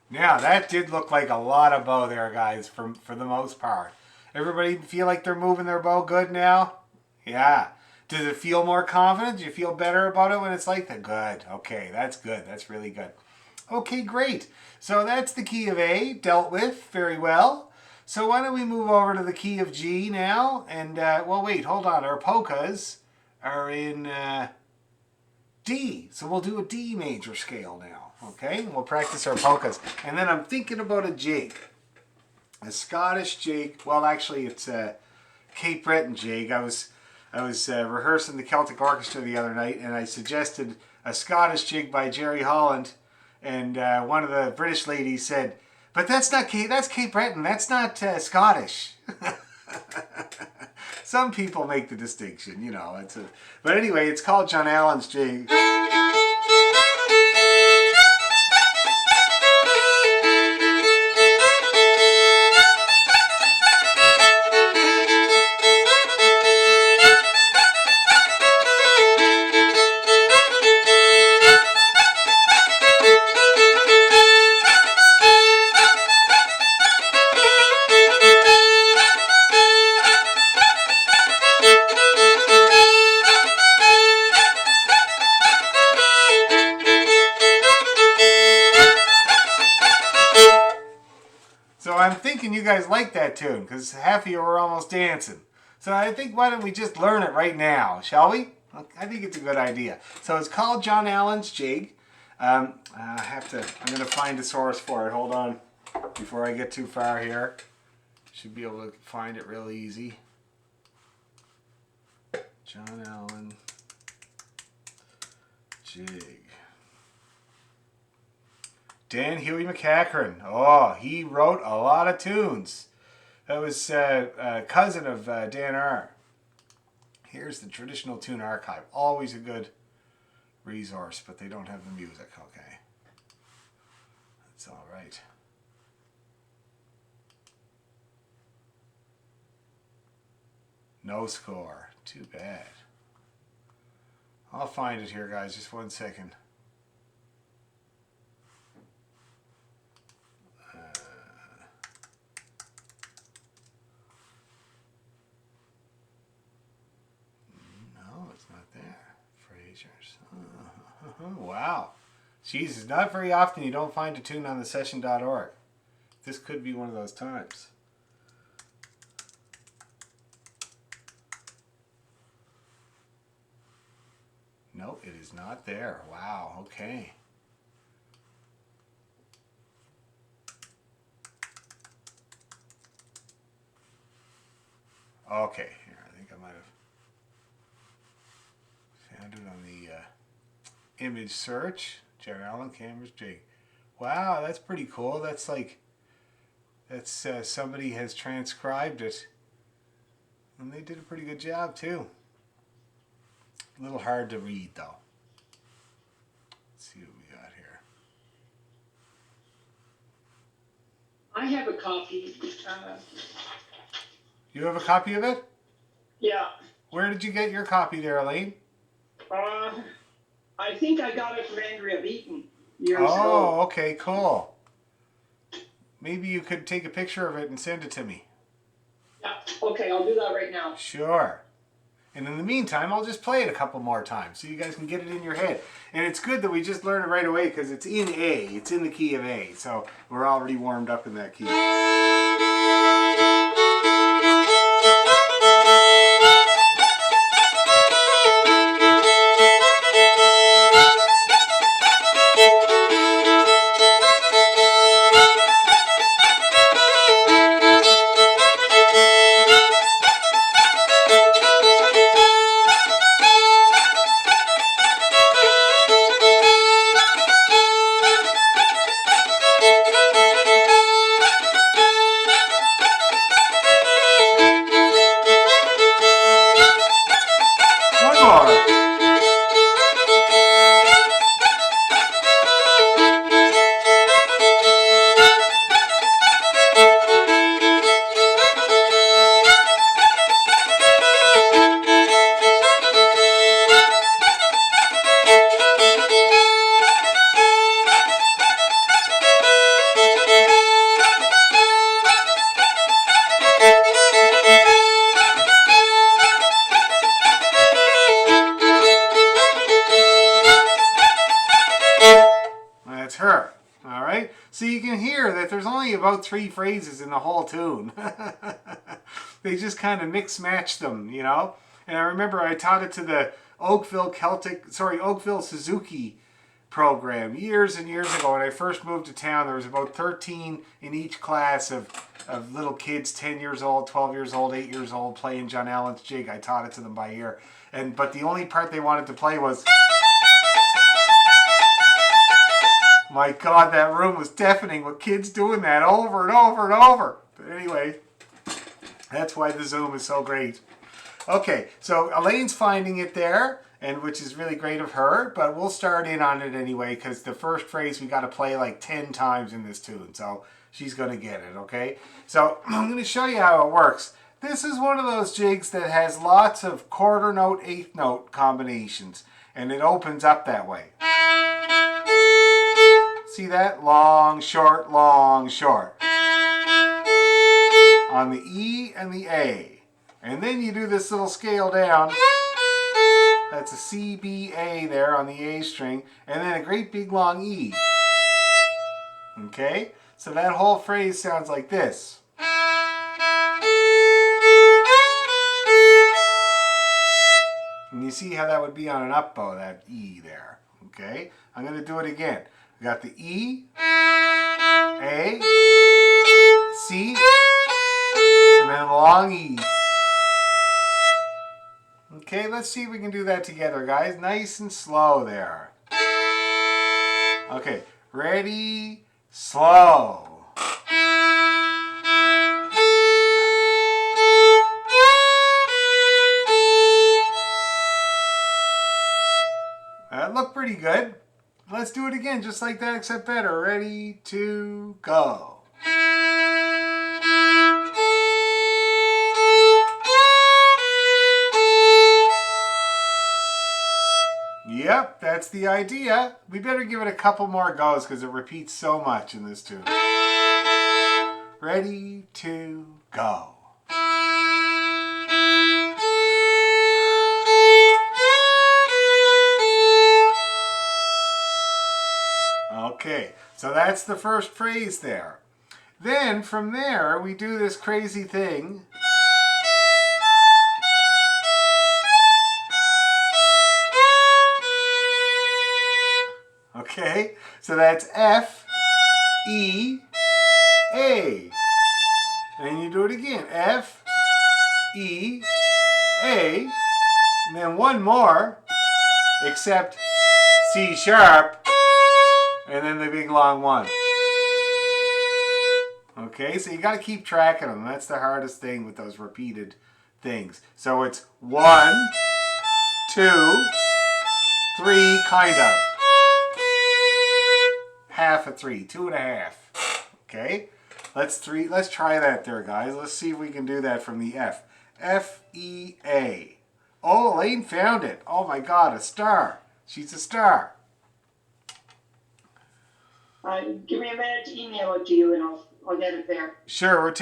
A: Now that did look like a lot of bow there, guys, for the most part. Everybody feel like they're moving their bow good now? Yeah. Does it feel more confident? Do you feel better about it when it's like that? Good. Okay, that's good. That's really good. Okay, great. So that's the key of A dealt with very well. So why don't we move over to the key of G now? And, well, wait, hold on. Our polkas are in D. So we'll do a D major scale now. Okay, and we'll practice our polkas. And then I'm thinking about a jig. A Scottish jig. Well, actually, it's a Cape Breton jig. I was rehearsing the Celtic Orchestra the other night, and I suggested a Scottish jig by Jerry Holland. And one of the British ladies said, "But that's not that's Cape Breton. That's not Scottish." Some people make the distinction, you know. But anyway, it's called John Allen's jig. So I'm thinking you guys like that tune, because half of you were almost dancing. So I think, why don't we just learn it right now, shall we? I think it's a good idea. So it's called John Allen's jig. I'm going to find a source for it. Hold on, before I get too far here. Should be able to find it real easy. John Allen jig. Dan Huey McCachran. Oh, he wrote a lot of tunes. That was a cousin of Dan R. Here's the Traditional Tune Archive. Always a good resource, but they don't have the music. Okay. That's all right. No score. Too bad. I'll find it here, guys. Just 1 second. Wow. Jesus, not very often you don't find a tune on the session.org. This could be one of those times. No, it is not there. Wow, okay. Okay, here, I think I might have found it on the image search. Jerry Allen, Cameras, Jig. Wow, that's pretty cool. That's like, that's somebody has transcribed it. And they did a pretty good job too. A little hard to read though. Let's see what we got here.
J: I have a copy.
A: You have a copy of it?
J: Yeah.
A: Where did you get your copy there, Elaine?
J: I think I got it from Andrea Beaton years
A: Oh,
J: ago.
A: okay, cool. Maybe you could take a picture of it and send it to me.
J: Yeah. Okay, I'll do that right now.
A: Sure. And in the meantime, I'll just play it a couple more times so you guys can get it in your head. And it's good that we just learn it right away because it's in A. It's in the key of A. So we're already warmed up in that key. One more. That's her. All right. So you can hear that there's only about 3 phrases in the whole tune. They just kind of mix match them, you know. And I remember I taught it to the Oakville Suzuki program years and years ago. When I first moved to town, there was about 13 in each class of little kids, 10 years old, 12 years old, 8 years old, playing John Allen's Jig. I taught it to them by ear. But the only part they wanted to play was... My God, that room was deafening with kids doing that over and over and over. But anyway, that's why the Zoom is so great. Okay, so Elaine's finding it there, and which is really great of her, but we'll start in on it anyway, because the first phrase we got to play like 10 times in this tune, so she's going to get it, okay? So I'm going to show you how it works. This is one of those jigs that has lots of quarter note, eighth note combinations, and it opens up that way. See that? Long, short, long, short. On the E and the A. And then you do this little scale down. That's a C, B, A there on the A string. And then a great big long E. Okay? So that whole phrase sounds like this. And you see how that would be on an up bow, that E there. Okay? I'm going to do it again. We got the E, A, C, and then a long E. Okay, let's see if we can do that together, guys. Nice and slow there. Okay, ready, slow. That looked pretty good. Let's do it again, just like that, except better. Ready, to, go. Yep, that's the idea. We better give it a couple more goes because it repeats so much in this tune. Ready, to, go. Okay, so that's the first phrase there. Then from there we do this crazy thing. Okay, so that's F, E, A. And you do it again. F, E, A. And then one more, except C sharp, and then the big long one. Okay, so you got to keep track of them. That's the hardest thing with those repeated things. So it's 1, 2, 3, kind of. Half a 3, 2.5. Okay, let's try that there, guys. Let's see if we can do that from the F. F, E, A. Oh, Elaine found it. Oh my God, a star. She's a star.
J: Give me a minute to email it to you, and I'll get it there.
A: Sure,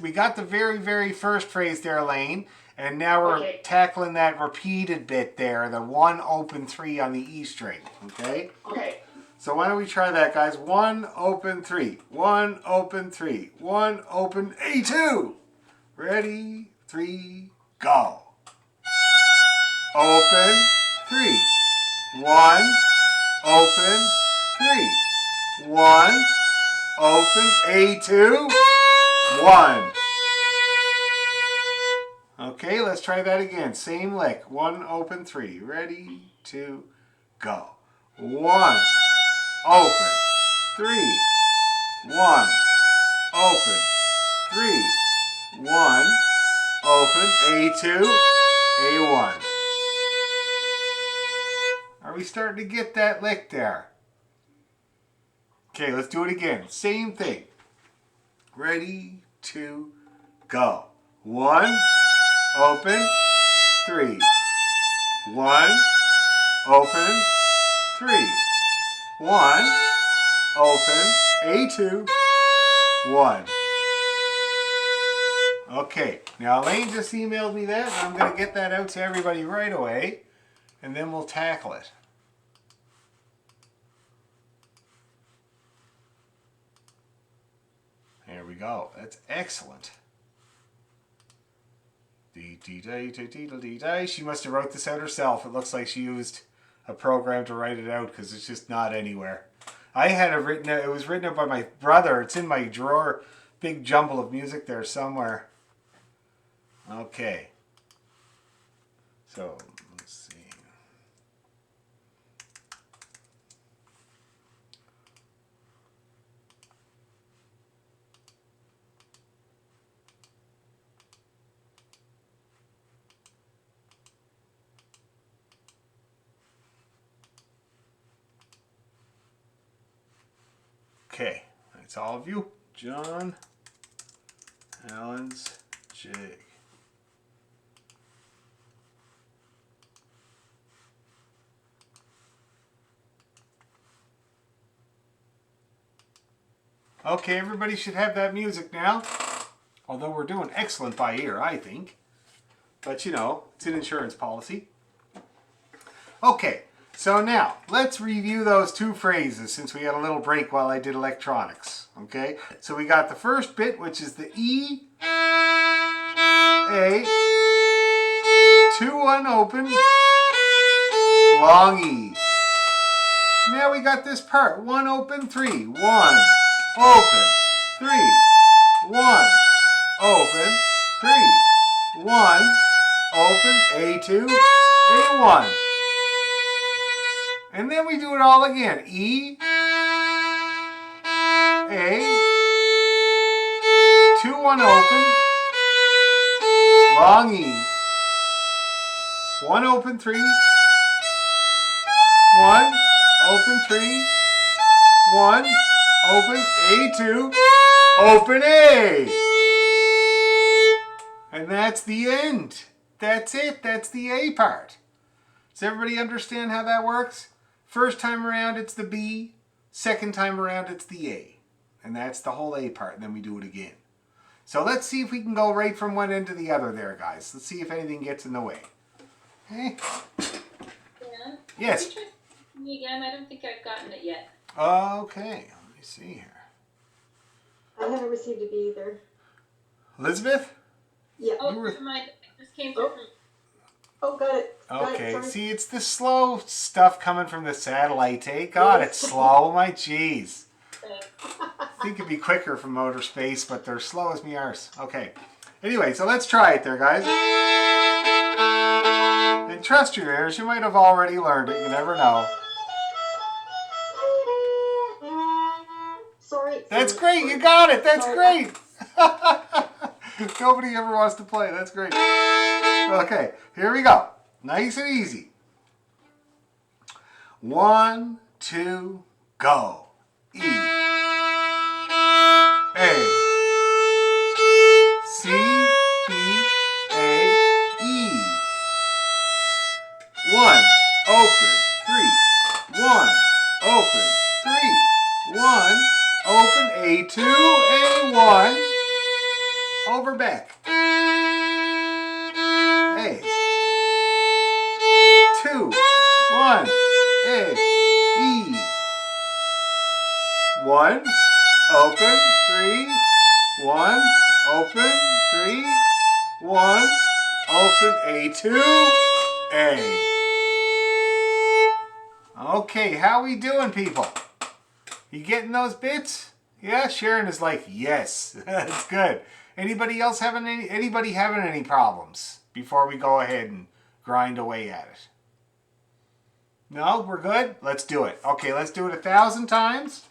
A: we got the very, very first phrase there, Elaine, and now we're tackling that repeated bit there, the 1 open 3 on the E string. Okay.
J: Okay.
A: So why don't we try that, guys? 1 open 3, 1 open 3, 1 open A2. Ready, 3, go. Open 3, 1 open 3, 1 open A2, 1. Okay, let's try that again. Same lick. 1 open 3. Ready, 2, go. 1 open 3, 1 open 3, 1 open A2, A1. Are we starting to get that lick there? Okay, let's do it again. Same thing. Ready, 2, go. 1 open 3, 1 open 3, 1 open A2, 1. Okay, now Elaine just emailed me that, and I'm going to get that out to everybody right away, and then we'll tackle it. There we go. That's excellent. She must have wrote this out herself. It looks like she used a program to write it out because it's just not anywhere. I had it written. It was written out by my brother. It's in my drawer. Big jumble of music there somewhere. Okay. So let's see. Okay, that's all of you. John Allen's Jig. Okay, everybody should have that music now. Although we're doing excellent by ear, I think. But you know, it's an insurance policy. Okay, so now let's review those two phrases since we had a little break while I did electronics. Okay, so we got the first bit, which is the E, A, 2-1 open, long E. Now we got this part, 1 open 3, 1 open 3, 1 open 3, 1 open A2, A1. And then we do it all again. E, A, 2-1 open, long E, 1 open 3, 1 open 3, 1 open A2, open A. And that's the end. That's it. That's the A part. Does everybody understand how that works? First time around, it's the B. Second time around, it's the A. And that's the whole A part, and then we do it again. So let's see if we can go right from one end to the other there, guys. Let's see if anything gets in the way. Okay?
F: Yeah.
A: Yes?
F: Can you try me again? I don't think I've gotten it yet.
A: Okay, let me see here.
H: I haven't received it either.
A: Elizabeth?
H: Yeah.
F: Oh,
A: You were-
F: never mind. This came through from
H: Oh, got it. Got it,
A: Okay,
H: sorry.
A: see, it's the slow stuff coming from the satellite, eh? God, it's slow, my jeez. I think it'd be quicker from Motor Space, but they're slow as me arse. Okay. Anyway, so let's try it there, guys. And trust your ears, you might have already learned it, you never know.
H: Sorry.
A: That's great, you got it, that's
H: Sorry.
A: great. Nobody ever wants to play, that's great. Okay, here we go. Nice and easy. 1, 2, go. E. A. C, B, A, E. 1, open, 3. 1, open, 3. 1, open, A2, A1. Over back. A. 2, 1, A, E. 1, open, 3. 1, open, 3. 1, open, A2, A. Okay, how we doing, people? You getting those bits? Yeah, Sharon is like, yes. That's good. Anybody else having any problems before we go ahead and grind away at it? No, we're good? Let's do it. Okay, let's do it 1,000 times.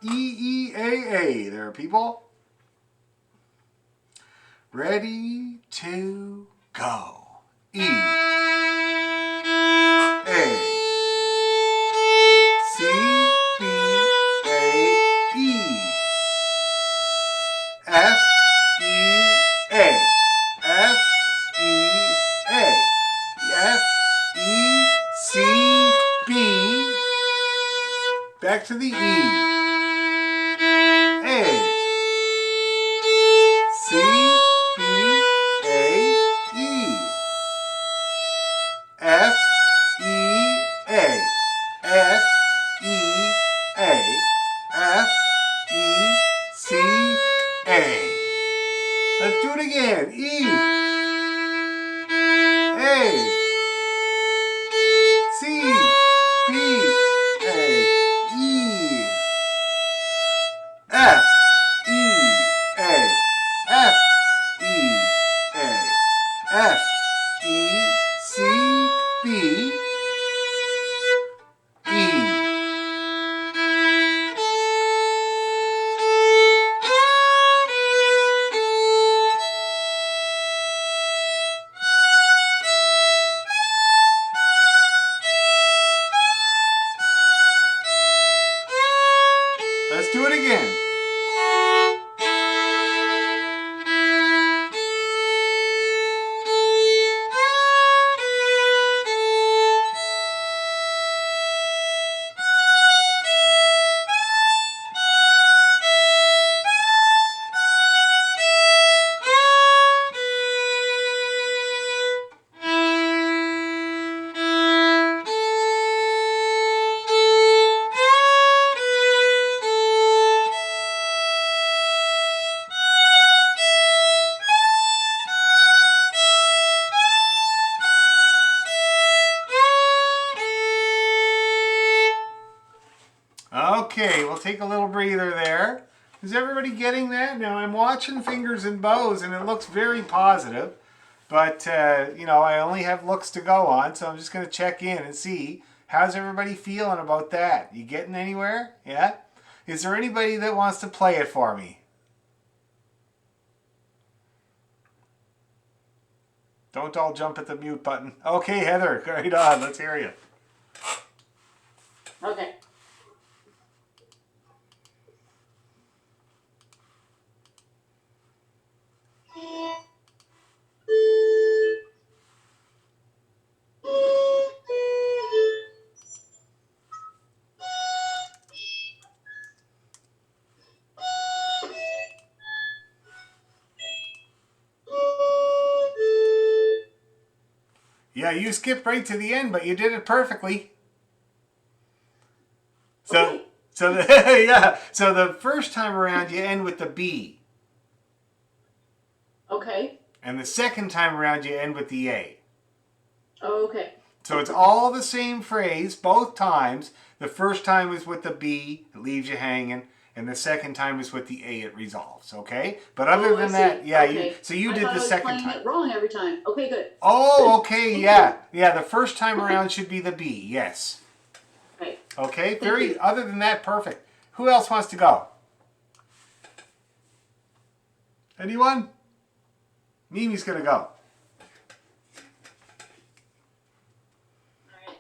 A: E-E-A-A there, people. Ready to go. E. A. C. B. A. E. F. E. A. F. E. A. F. E. C. B. Back to the E. A. C. B. A. E. F. E. A. F. E. A. F. E. C. A. Let's do it again. E. A. C. B. A. E. F. E. A. F. E. A. F. E. C. B. E. Let's do it again. Okay, we'll take a little breather there. Is everybody getting that? Now I'm watching Fingers and Bows and it looks very positive, but you know, I only have looks to go on, so I'm just going to check in and see how's everybody feeling about that. You getting anywhere? Yeah? Is there anybody that wants to play it for me? Don't all jump at the mute button. Okay, Heather, right on. Let's hear you.
E: Okay.
A: Yeah, you skipped right to the end, but you did it perfectly. So, so the, yeah, so the first time around you end with the B.
E: Okay.
A: And the second time around, you end with the A.
E: Oh, okay.
A: So it's all the same phrase both times. The first time is with the B, it leaves you hanging. And the second time is with the A, it resolves, okay? But other than that, yeah,
E: okay.
A: you
E: I
A: did
E: thought
A: the
E: I was
A: second
E: playing
A: time.
E: it wrong every time. Okay, good.
A: Oh, okay, yeah. Yeah, the first time around should be the B, yes.
E: Right.
A: Okay,
E: you.
A: other than that, perfect. Who else wants to go? Anyone? Mimi's gonna go.
F: Alright.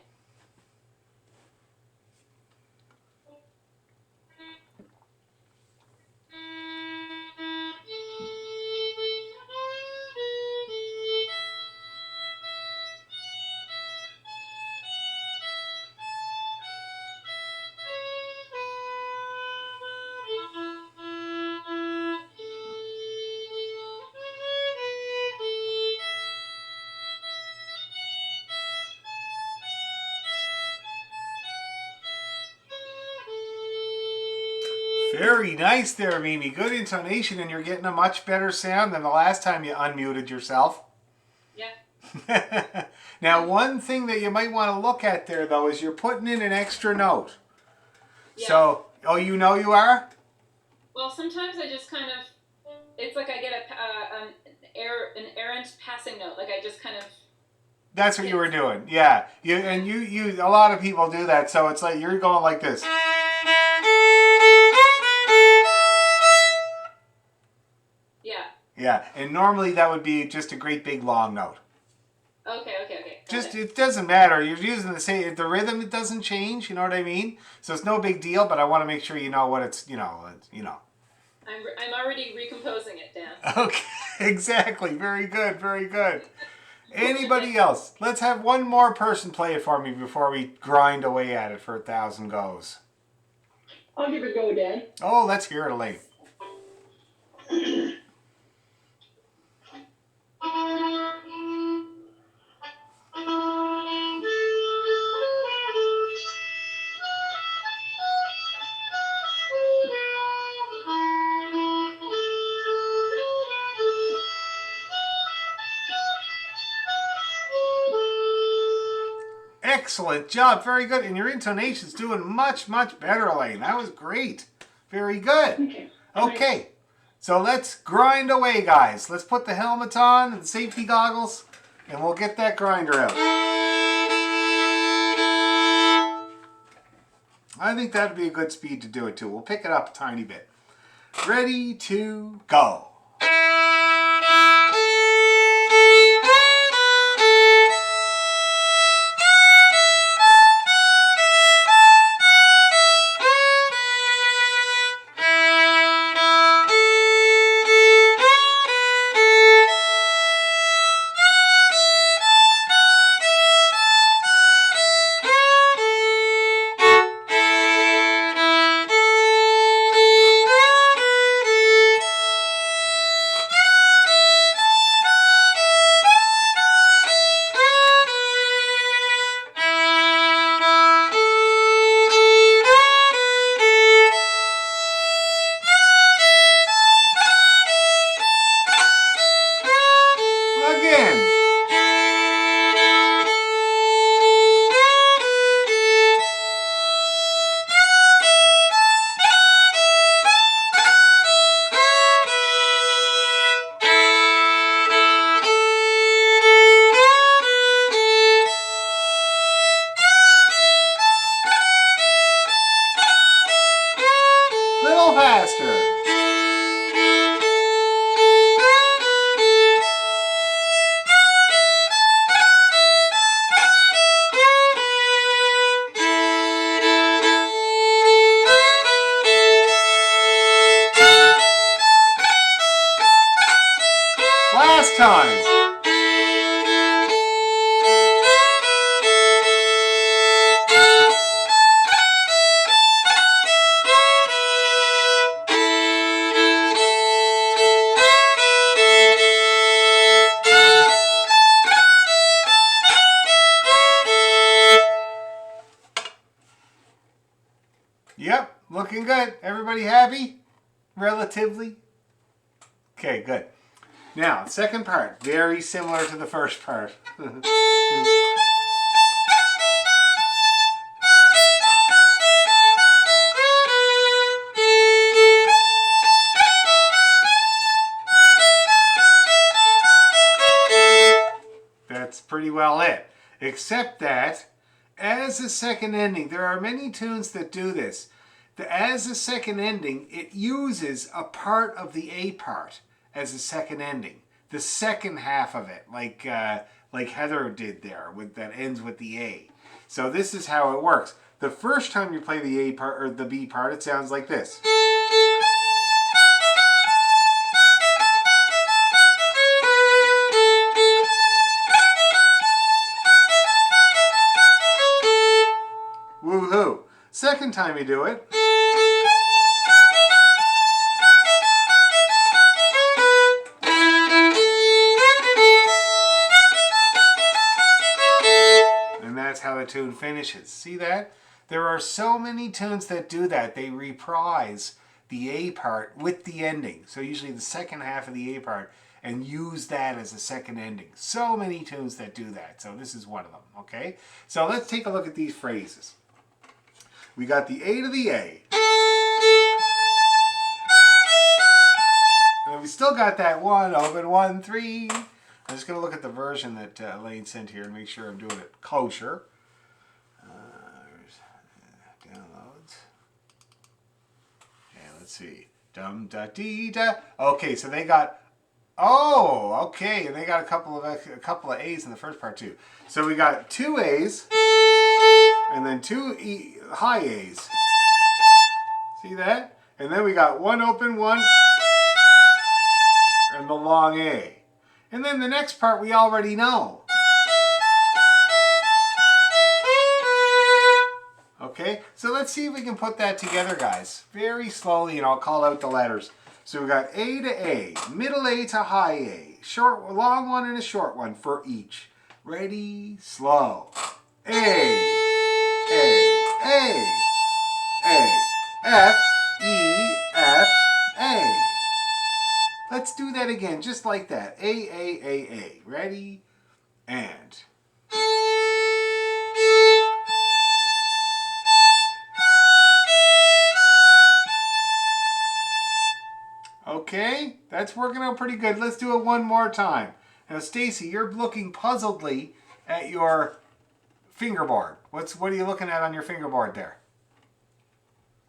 A: Very nice there, Mimi. Good intonation, and you're getting a much better sound than the last time you unmuted yourself.
F: Yeah.
A: Now, one thing that you might want to look at there, though, is you're putting in an extra note.
F: Yeah.
A: So, oh, you know you are?
F: Well, sometimes I just kind of, it's like I get an errant passing note. Like I just kind of.
A: That's what you were doing. Yeah. You a lot of people do that, so it's like you're going like this.
F: Yeah.
A: Yeah, and normally that would be just a great big long note.
F: Okay. Got
A: It doesn't matter. You're using the same, the rhythm, it doesn't change, you know what I mean? So it's no big deal, but I want to make sure you know what it's, you know.
F: I'm already recomposing it, Dan.
A: Okay, exactly. Very good, very good. Anybody else? Let's have one more person play it for me before we grind away at it for 1,000 goes.
J: I'll give it a go, Dan.
A: Oh, let's hear it, Elaine. Excellent job. Very good. And your intonation's doing much, much better, Elaine. That was great. Very good. Okay. So let's grind away, guys. Let's put the helmet on and the safety goggles, and we'll get that grinder out. I think that'd be a good speed to do it, too. We'll pick it up a tiny bit. Ready to go. Little faster. Last time. Yep, looking good. Everybody happy? Relatively? Okay, good. Now, second part, very similar to the first part. That's pretty well it. Except that, as a second ending, there are many tunes that do this. As a second ending, it uses a part of the A part as a second ending. The second half of it, like Heather did there, that ends with the A. So this is how it works. The first time you play the A part or the B part, it sounds like this. Woohoo! Second time you do it. And that's how the tune finishes. See that? There are so many tunes that do that. They reprise the A part with the ending. So usually the second half of the A part, and use that as a second ending. So many tunes that do that. So this is one of them, okay? So let's take a look at these phrases. We got the A to the A. And we still got that one, open 1, 3. I'm just going to look at the version that Elaine sent here and make sure I'm doing it kosher. Downloads. Okay, let's see. Dum da dee da. Okay, so they got. Oh, okay, and they got a couple of A's in the first part too. So we got 2 A's and then 2 high A's. See that? And then we got 1 open, 1, and the long A. And then the next part we already know. Okay, so let's see if we can put that together, guys. Very slowly, and I'll call out the letters. So we got A to A, middle A to high A, long one and a short one for each. Ready, slow. A, F, E, F, A. Let's do that again, just like that. A. Ready, and. Okay, that's working out pretty good. Let's do it one more time. Now, Stacy, you're looking puzzledly at your fingerboard. What are you looking at on your fingerboard there?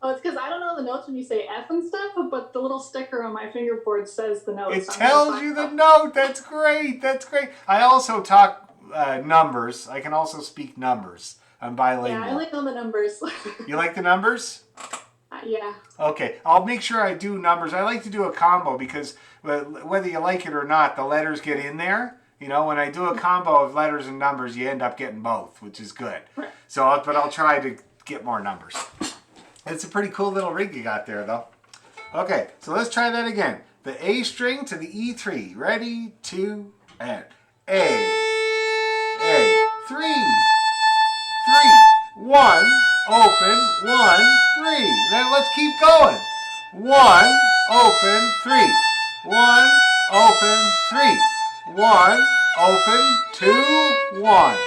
K: Oh, it's because I don't know the notes when you say F and stuff, but the little sticker on my fingerboard says the notes.
A: It tells you the note. That's great. That's great. I also talk numbers. I can also speak numbers. I'm bilingual.
K: Yeah, I like all the numbers.
A: You like the numbers?
K: Yeah.
A: Okay, I'll make sure I do numbers. I like to do a combo because whether you like it or not, the letters get in there. You know, when I do a combo of letters and numbers, you end up getting both, which is good. So, but I'll try to get more numbers. It's a pretty cool little rig you got there, though. Okay, so let's try that again. The A string to the E3. Ready, 2, and A. 3, 1, open, 1, 3. Now let's keep going. 1, open, 3. 1, open, 3. 1, open, 2, 1.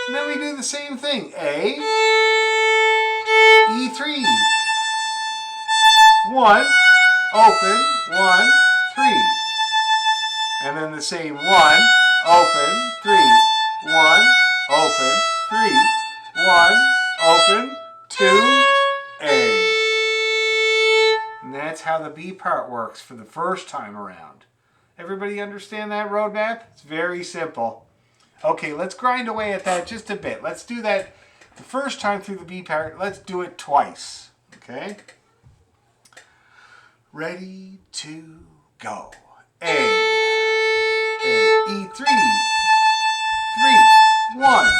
A: And then we do the same thing. A, E3. 1, open, 1, 3. And then the same 1, open, 3. 1, open, 3. 1, open, 2, A. And that's how the B part works for the first time around. Everybody understand that roadmap? It's very simple. Okay, let's grind away at that just a bit. Let's do that the first time through the B part. Let's do it twice. Okay? Ready, to, go. A, E3, 3, 1,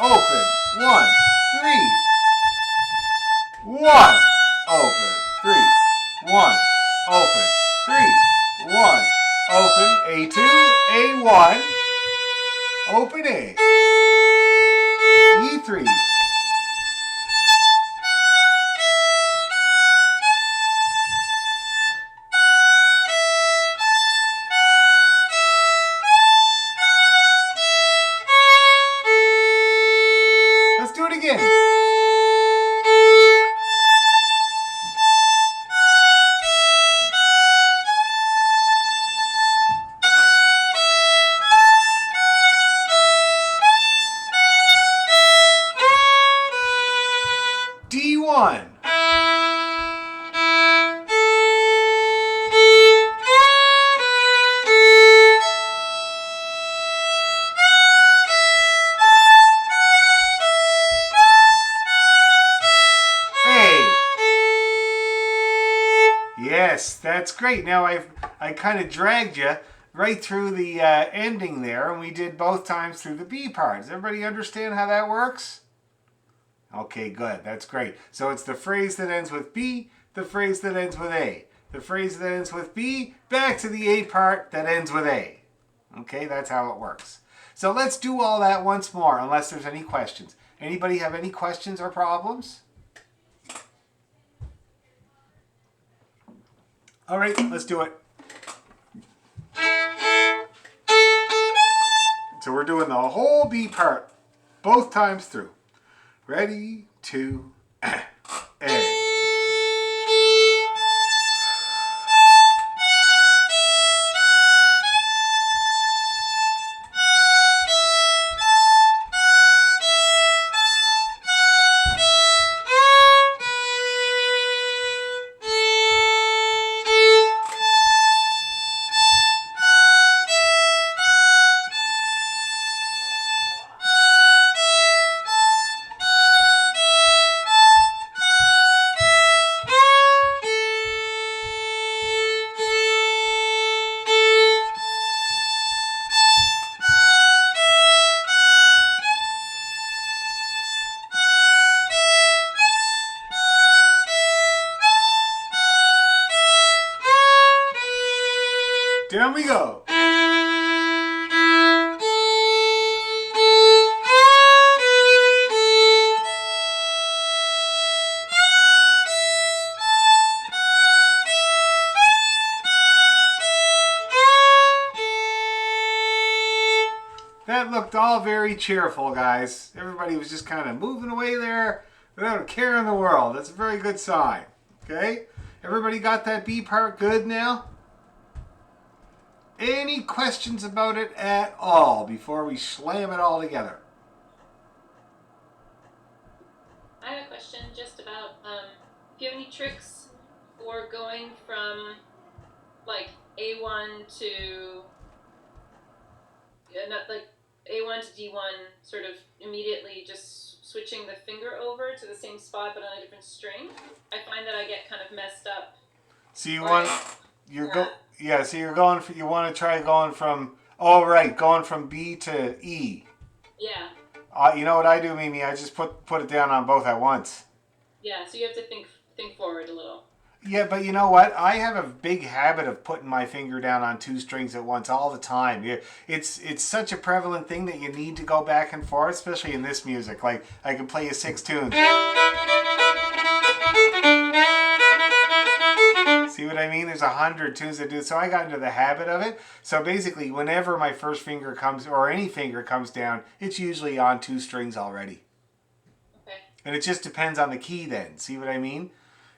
A: open, 1, 3, 1, open, 3, 1, open, 3, 1, open, A2, A1, open A, E3, Yes, that's great. Now I kind of dragged you right through the ending there, and we did both times through the B part. Does everybody understand how that works? Okay, good. That's great. So it's the phrase that ends with B, the phrase that ends with A. The phrase that ends with B, back to the A part that ends with A. Okay, that's how it works. So let's do all that once more, unless there's any questions. Anybody have any questions or problems? All right, let's do it. So we're doing the whole B part, both times through. Ready, 2, A. Down we go. That looked all very cheerful, guys. Everybody was just kind of moving away there without a care in the world. That's a very good sign. Okay? Everybody got that B part good now? Any questions about it at all before we slam it all together?
F: I have a question just about if you have any tricks for going from like A1 to not like A1 to D1, sort of immediately just switching the finger over to the same spot but on a different string. I find that I get kind of messed up.
A: So you want so you're going for, you want to try going from going from B to E.
F: Yeah.
A: You know what I do, Mimi? I just put it down on both at once.
F: Yeah, so you have to think forward a little.
A: Yeah, but you know what? I have a big habit of putting my finger down on 2 strings at once all the time. It's such a prevalent thing that you need to go back and forth, especially in this music. Like, I can play you 6 tunes. See what I mean? There's 100 tunes that do it. So I got into the habit of it. So basically, whenever my first finger comes, or any finger comes down, it's usually on 2 strings already.
F: Okay.
A: And it just depends on the key then. See what I mean?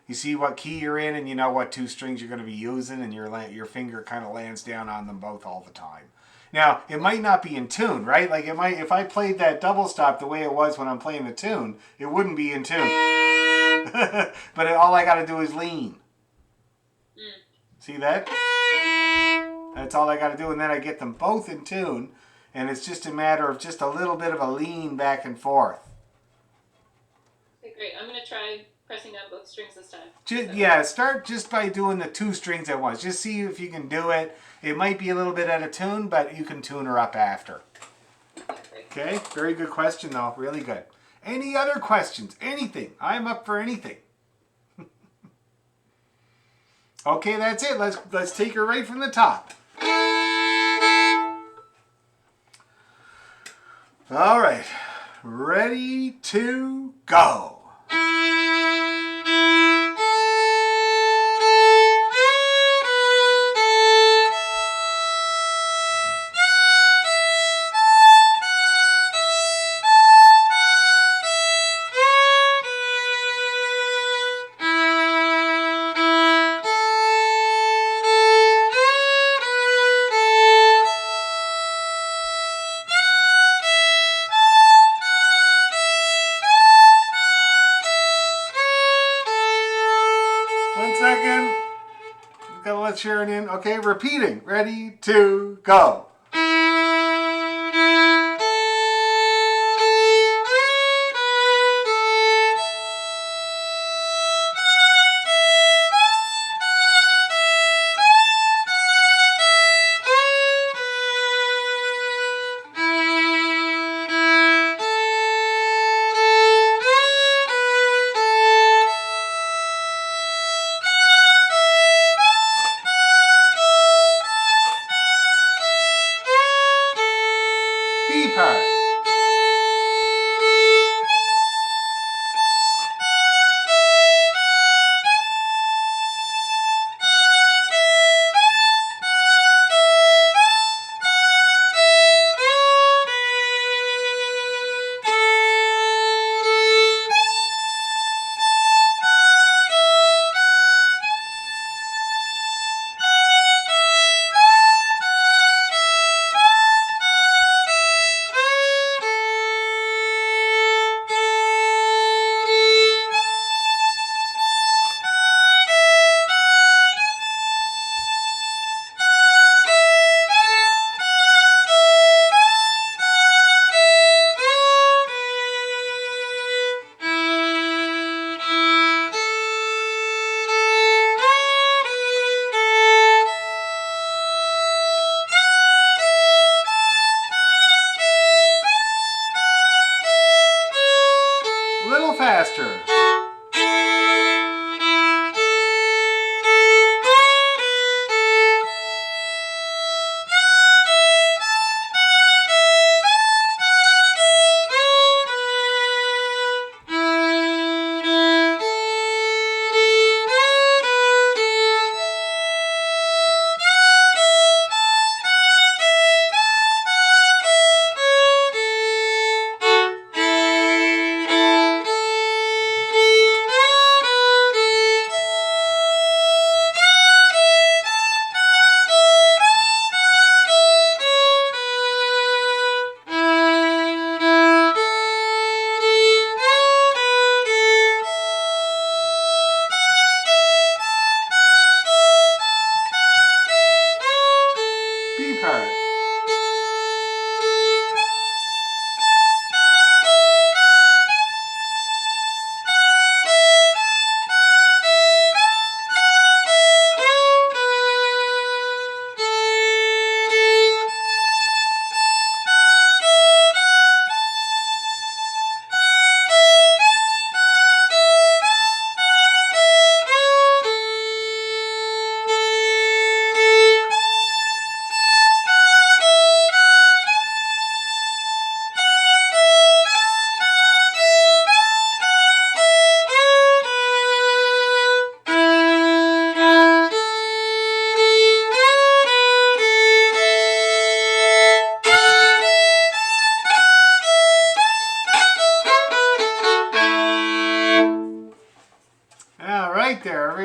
A: You see what key you're in, and you know what 2 strings you're going to be using, and your finger kind of lands down on them both all the time. Now, it might not be in tune, right? Like it might, if I played that double stop the way it was when I'm playing the tune, it wouldn't be in tune. But all I got to do is lean. See that? That's all I got to do, and then I get them both in tune, and it's just a matter of just a little bit of a lean back and forth.
F: Okay, great. I'm going to try pressing down both strings this time.
A: Yeah, start just by doing the 2 strings at once. Just see if you can do it. It might be a little bit out of tune, but you can tune her up after. Okay, very good question though. Really good. Any other questions? Anything? I'm up for anything. Okay, that's it. Let's take her right from the top. All right, ready to go. Sharon in. Okay, repeating. Ready, to, go.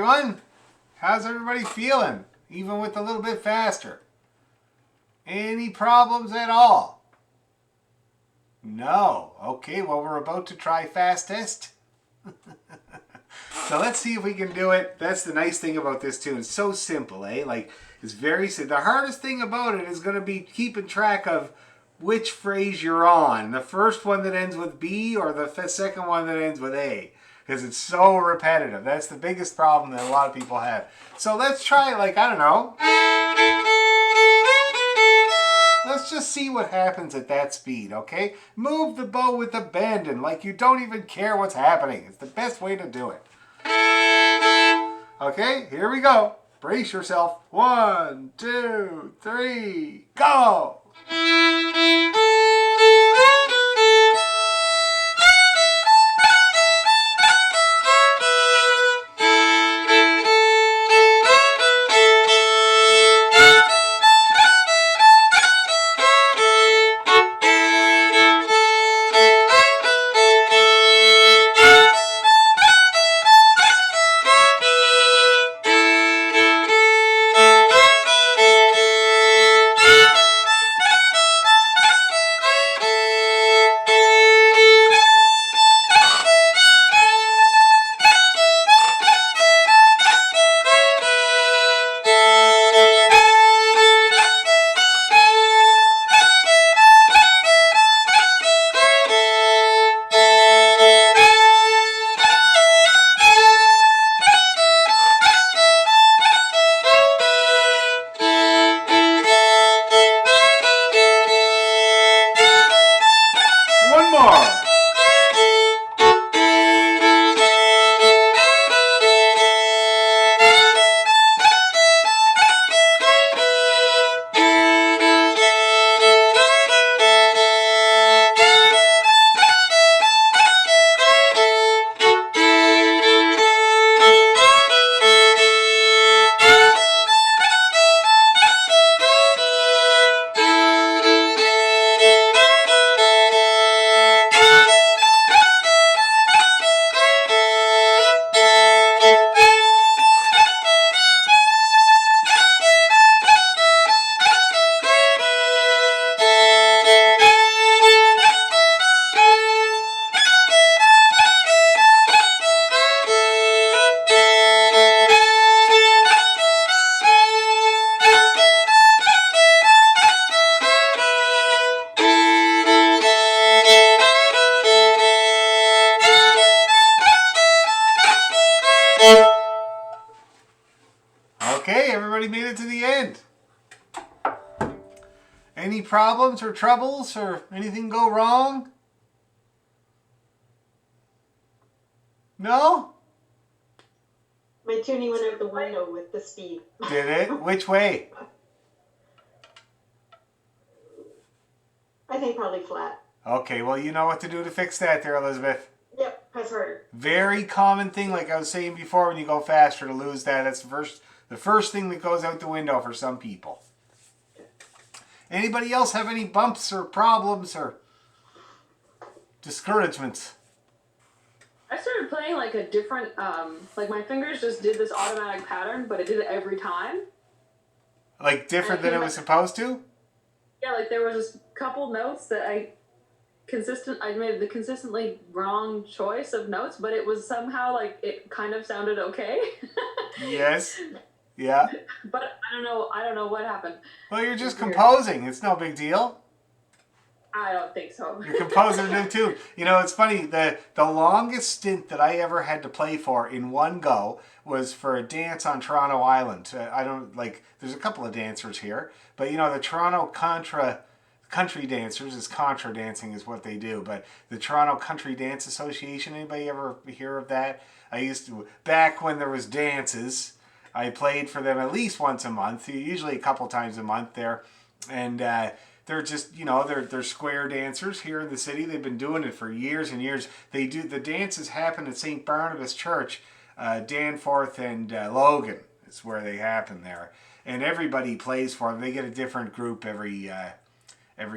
A: everyone. How's everybody feeling? Even with a little bit faster. Any problems at all? No. Okay, well, we're about to try fastest. So let's see if we can do it. That's the nice thing about this tune. It's so simple, eh? Like, it's very simple. The hardest thing about it is going to be keeping track of which phrase you're on. The first one that ends with B or the second one that ends with A. Because it's so repetitive. That's the biggest problem that a lot of people have. So let's try, like, I don't know. Let's just see what happens at that speed, okay? Move the bow with abandon, like you don't even care what's happening. It's the best way to do it. Okay, here we go. Brace yourself. 1, 2, 3, go! One more. Okay, everybody made it to the end. Any problems or troubles or anything go wrong? No?
H: My tuning went out the window with the speed.
A: Did it? Which way?
H: I think probably flat.
A: Okay, well, you know what to do to fix that there, Elizabeth.
H: Yep, press harder.
A: Very common thing, like I was saying before, when you go faster to lose that. That's the first thing that goes out the window for some people. Anybody else have any bumps or problems or discouragements?
K: I started playing like a different, like my fingers just did this automatic pattern, but it did it every time.
A: Like different than it was supposed to?
K: Yeah, like there was a couple notes that I made the consistently wrong choice of notes, but it was somehow like it kind of sounded okay.
A: Yes. Yeah.
K: But I don't know what happened.
A: Well, you're just composing. It's no big deal.
K: I don't think so.
A: You're composing a new tune. You know, it's funny. The longest stint that I ever had to play for in one go was for a dance on Toronto Island. There's a couple of dancers here, but you know, the Toronto Country Dancers is contra dancing is what they do. But the Toronto Country Dance Association, anybody ever hear of that? I used to, back when there was dances, I played for them at least once a month, usually a couple times a month there. And they're just, you know, they're square dancers here in the city. They've been doing it for years and years. The dances happen at St. Barnabas Church, Danforth and Logan is where they happen there. And everybody plays for them. They get a different group every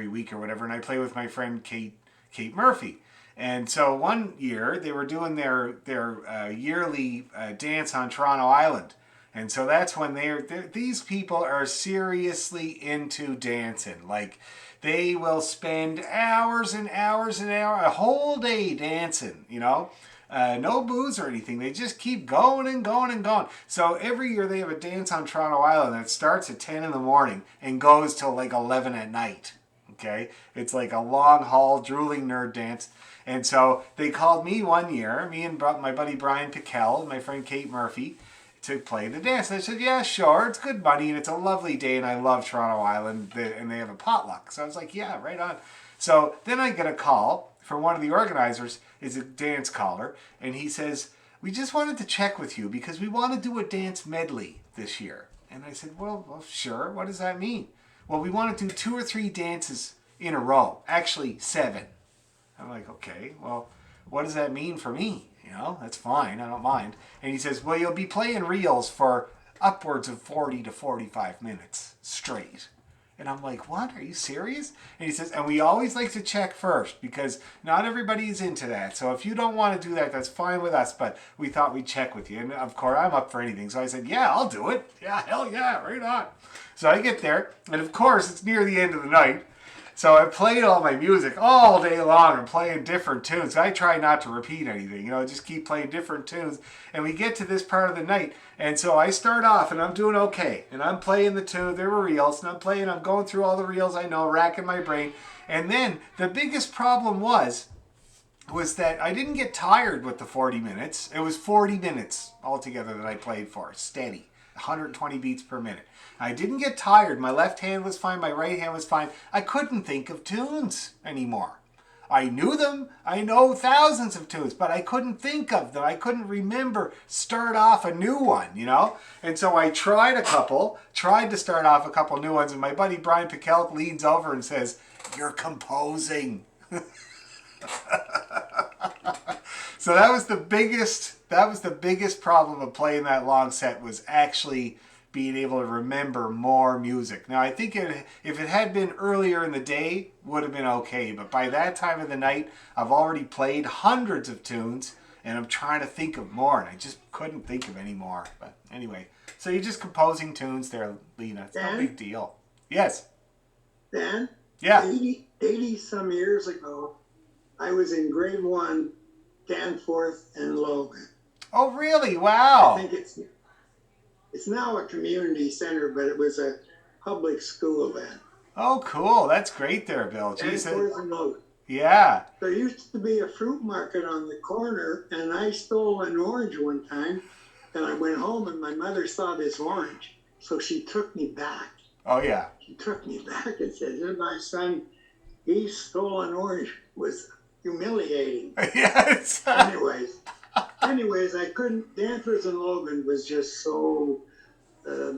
A: week or whatever. And I play with my friend Kate Murphy. And so one year they were doing their yearly dance on Toronto Island. And so that's when these people are seriously into dancing. Like, they will spend hours and hours and hours, a whole day dancing, you know. No booze or anything. They just keep going and going and going. So every year they have a dance on Toronto Island that starts at 10 in the morning and goes till like 11 at night. Okay? It's like a long haul, drooling nerd dance. And so they called me one year, me and my buddy Brian Pickell and my friend Kate Murphy, to play the dance. And I said, yeah, sure, it's good money and it's a lovely day and I love Toronto Island and they have a potluck. So I was like, yeah, right on. So then I get a call from one of the organizers, is a dance caller, and he says, we just wanted to check with you because we want to do a dance medley this year. And I said, well, sure, what does that mean? Well, we want to do 2 or 3 dances in a row, actually 7. I'm like, okay, well, what does that mean for me? You know, that's fine, I don't mind. And he says, well, you'll be playing reels for upwards of 40 to 45 minutes straight. And I'm like, what? Are you serious? And he says, and we always like to check first because not everybody is into that. So if you don't want to do that, that's fine with us. But we thought we'd check with you. And of course, I'm up for anything. So I said, yeah, I'll do it. Yeah, hell yeah, right on. So I get there. And of course, it's near the end of the night. So I played all my music all day long and playing different tunes. I try not to repeat anything, you know, just keep playing different tunes. And we get to this part of the night. And so I start off and I'm doing okay. And I'm playing the tune, there were reels, and I'm going through all the reels I know, racking my brain. And then the biggest problem was that I didn't get tired with the 40 minutes. It was 40 minutes altogether that I played for, steady, 120 beats per minute. I didn't get tired. My left hand was fine. My right hand was fine. I couldn't think of tunes anymore. I knew them. I know thousands of tunes, but I couldn't think of them. I couldn't remember, start off a new one, you know? And so I tried to start off a couple new ones, and my buddy Brian Pickell leans over and says, you're composing. So that was the biggest problem of playing that long set, was actually being able to remember more music. Now, I think if it had been earlier in the day, would have been okay. But by that time of the night, I've already played hundreds of tunes, and I'm trying to think of more, and I just couldn't think of any more. But anyway, so you're just composing tunes there, Lena. It's no big deal. Yes?
C: Dan?
A: Yeah.
C: 80 some years ago, I was in grade 1, Danforth and Logan.
A: Oh, really? Wow.
C: I think it's now a community center, but it was a public school then.
A: Oh, cool. That's great there, Bill.
C: Danforth and Logan.
A: Yeah.
C: There used to be a fruit market on the corner, and I stole an orange one time, and I went home, and my mother saw this orange, so she took me back.
A: Oh, yeah.
C: She took me back and said, my son, he stole an orange. It was humiliating.
A: Yes.
C: Anyways, I couldn't. Danforth and Logan was just so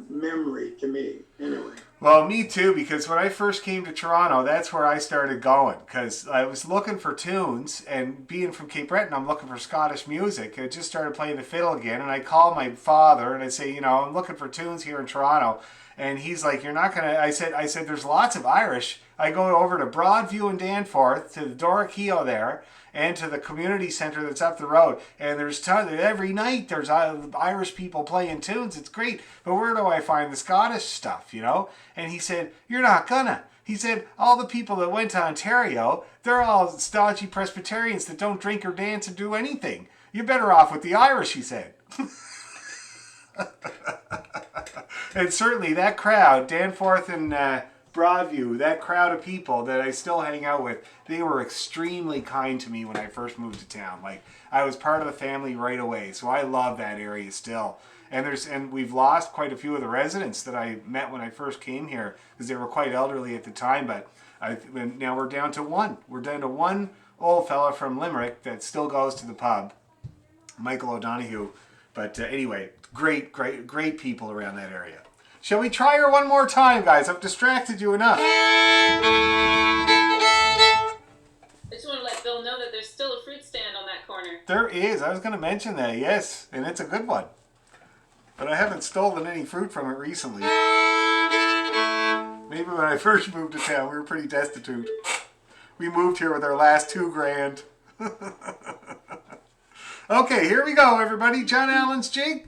C: memory to me. Anyway.
A: Well, me too, because when I first came to Toronto, that's where I started going, because I was looking for tunes, and being from Cape Breton, I'm looking for Scottish music. I just started playing the fiddle again, and I called my father, and I say, I'm looking for tunes here in Toronto. And he's like, you're not going to... I said, there's lots of Irish. I go over to Broadview and Danforth, to the Dora Keogh there, and to the community center that's up the road. And there's every night there's Irish people playing tunes. It's great. But where do I find the Scottish stuff, And he said, you're not gonna. He said, all the people that went to Ontario, they're all stodgy Presbyterians that don't drink or dance or do anything. You're better off with the Irish, he said. And certainly that crowd, Danforth and Broadview, that crowd of people that I still hang out with, they were extremely kind to me when I first moved to town. Like, I was part of the family right away, so I love that area still. And we've lost quite a few of the residents that I met when I first came here, because they were quite elderly at the time, but now we're down to one. We're down to one old fella from Limerick that still goes to the pub, Michael O'Donoghue. But anyway, great people around that area. Shall we try her one more time, guys? I've distracted you enough.
F: I just want to let Bill know that there's still a fruit stand on that corner.
A: There is. I was going to mention that, yes. And it's a good one. But I haven't stolen any fruit from it recently. Maybe when I first moved to town, we were pretty destitute. We moved here with our last $2,000. Okay, here we go, everybody. John Allen's jig.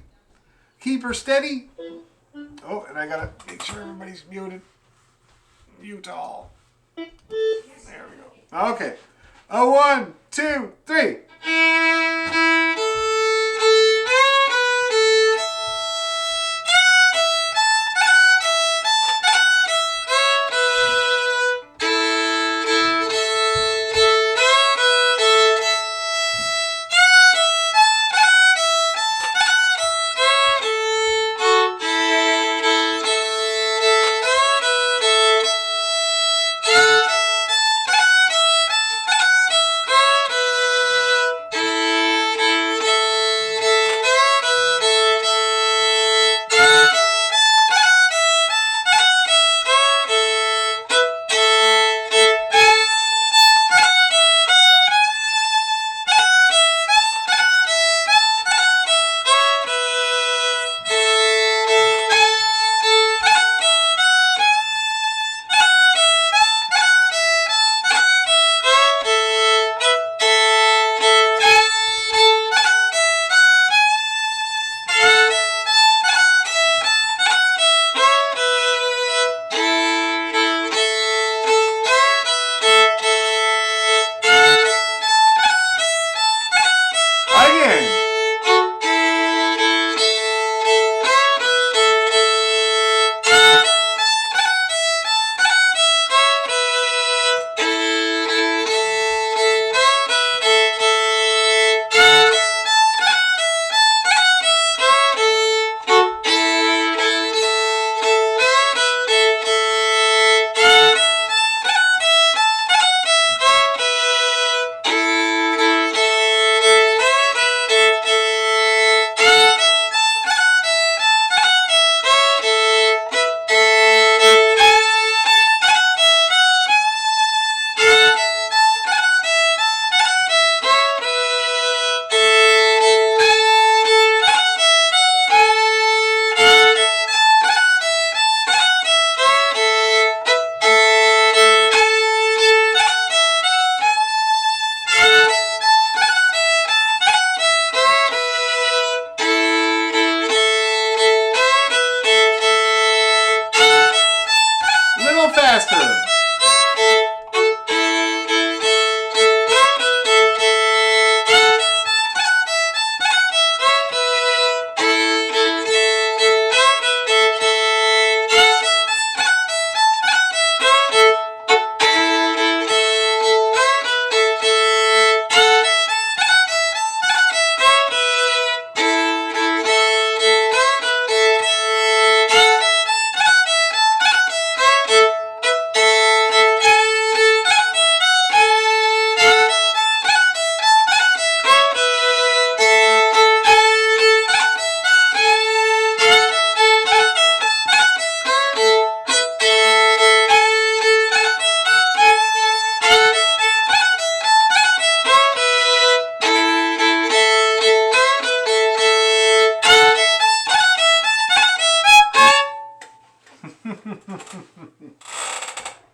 A: Keep her steady. Oh, and I gotta make sure everybody's muted. Mute all. There we go. Okay. A 1, 2, 3.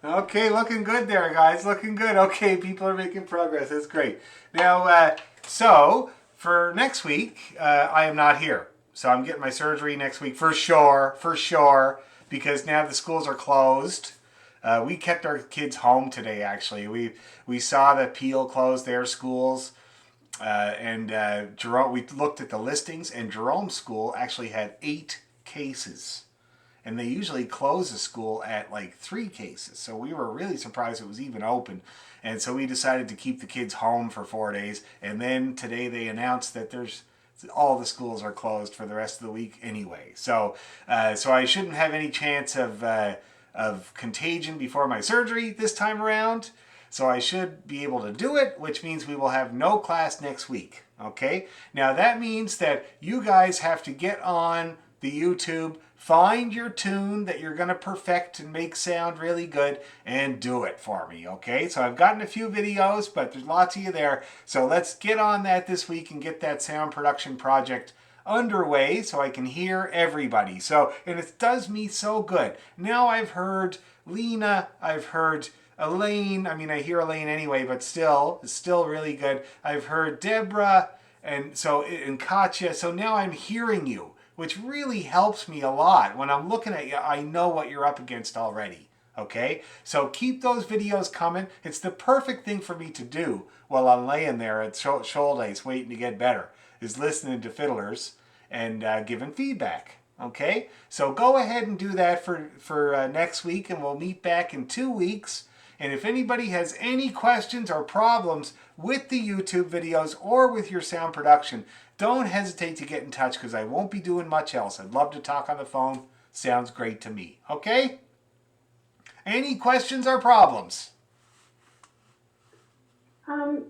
A: Okay, looking good there, guys. Looking good. Okay, people are making progress. That's great. Now, so for next week, I am not here. So I'm getting my surgery next week for sure, because now the schools are closed. We kept our kids home today, actually. We saw that Peel closed their schools. And Jerome, we looked at the listings, and Jerome's school actually had 8 cases. And they usually close the school at like 3 cases. So we were really surprised it was even open. And so we decided to keep the kids home for 4 days. And then today they announced that all the schools are closed for the rest of the week anyway. So I shouldn't have any chance of contagion before my surgery this time around. So I should be able to do it, which means we will have no class next week. Okay? Now that means that you guys have to get on the YouTube, find your tune that you're going to perfect and make sound really good, and do it for me, okay? So I've gotten a few videos, but there's lots of you there. So let's get on that this week and get that sound production project underway so I can hear everybody. So, and it does me so good. Now I've heard Lena, I've heard Elaine, I mean, I hear Elaine anyway, but still, it's still really good. I've heard Deborah and Katya. So now I'm hearing you, which really helps me a lot. When I'm looking at you, I know what you're up against already. Okay, so keep those videos coming. It's the perfect thing for me to do while I'm laying there at Shoalhaven waiting to get better, is listening to fiddlers and giving feedback. Okay, so go ahead and do that for next week, and we'll meet back in 2 weeks. And if anybody has any questions or problems with the YouTube videos or with your sound production, don't hesitate to get in touch, because I won't be doing much else. I'd love to talk on the phone. Sounds great to me. Okay? Any questions or problems?
G: No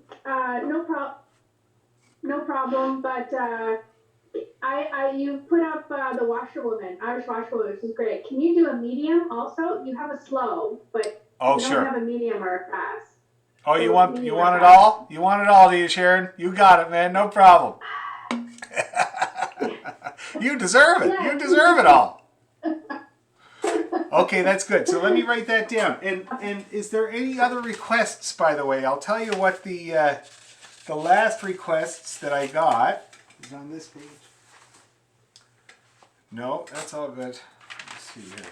G: problem. But you put up the washerwoman, Irish washerwoman, which is great. Can you do a medium also? You have a slow, but you
A: Sure.
G: don't have a medium or a fast.
A: Oh, you want it all? You want it all, do you, Sharon? You got it, man. No problem. You deserve it. You deserve it all. Okay, that's good. So let me write that down. And is there any other requests, by the way? I'll tell you what the last requests that I got is on this page. No, that's all good. Let's see here.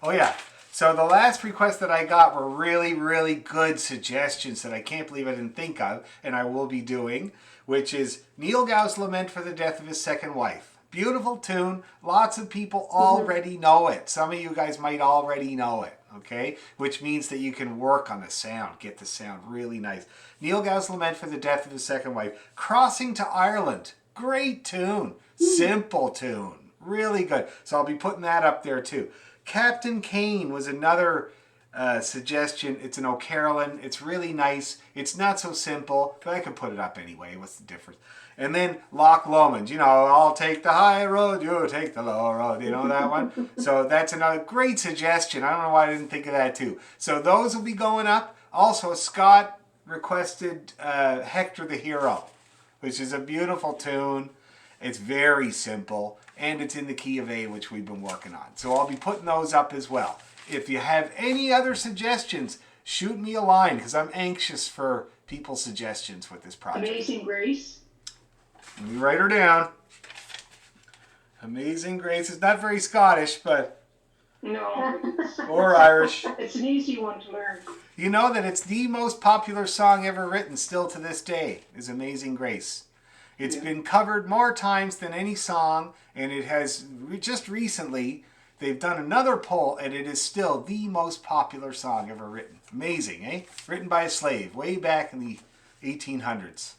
A: Oh yeah. So the last requests that I got were really, really good suggestions that I can't believe I didn't think of, and I will be doing, which is Neil Gau's Lament for the Death of His Second Wife. Beautiful tune. Lots of people already know it. Some of you guys might already know it, okay? Which means that you can work on the sound, get the sound really nice. Neil Gau's Lament for the Death of His Second Wife. Crossing to Ireland. Great tune. Simple tune. Really good. So I'll be putting that up there too. Captain Kane was another suggestion. It's an O'Carolan. It's really nice. It's not so simple, but I could put it up anyway. What's the difference? And then Loch Lomond, you know, I'll take the high road, you take the low road. You know that one? So that's another great suggestion. I don't know why I didn't think of that too. So those will be going up. Also, Scott requested Hector the Hero, which is a beautiful tune. It's very simple, and it's in the key of A, which we've been working on. So I'll be putting those up as well. If you have any other suggestions, shoot me a line, because I'm anxious for people's suggestions with this project.
J: Amazing Grace.
A: Let me write her down. Amazing Grace is not very Scottish, but...
J: No.
A: Or Irish.
J: It's an easy one to learn.
A: You know that it's the most popular song ever written still to this day, is Amazing Grace. It's been covered more times than any song, and it has, just recently, they've done another poll, and it is still the most popular song ever written. Amazing, eh? Written by a slave, way back in the 1800s.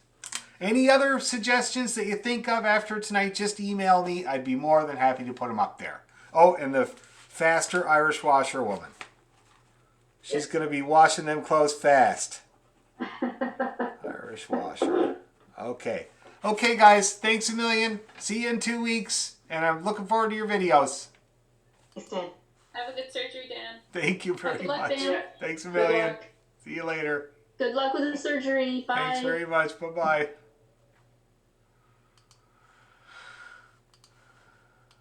A: Any other suggestions that you think of after tonight, just email me. I'd be more than happy to put them up there. Oh, and the faster Irish washerwoman. She's going to be washing them clothes fast. Irish washer. Okay. Okay, guys. Thanks a million. See you in 2 weeks. And I'm looking forward to your videos.
H: Thanks, Dan.
F: Have a good surgery, Dan.
A: Thank you very
E: Good luck,
A: much.
E: Dan.
A: Thanks a
E: Good
A: million.
E: luck.
A: See you later.
E: Good luck with the surgery. Bye.
A: Thanks very much. Bye-bye.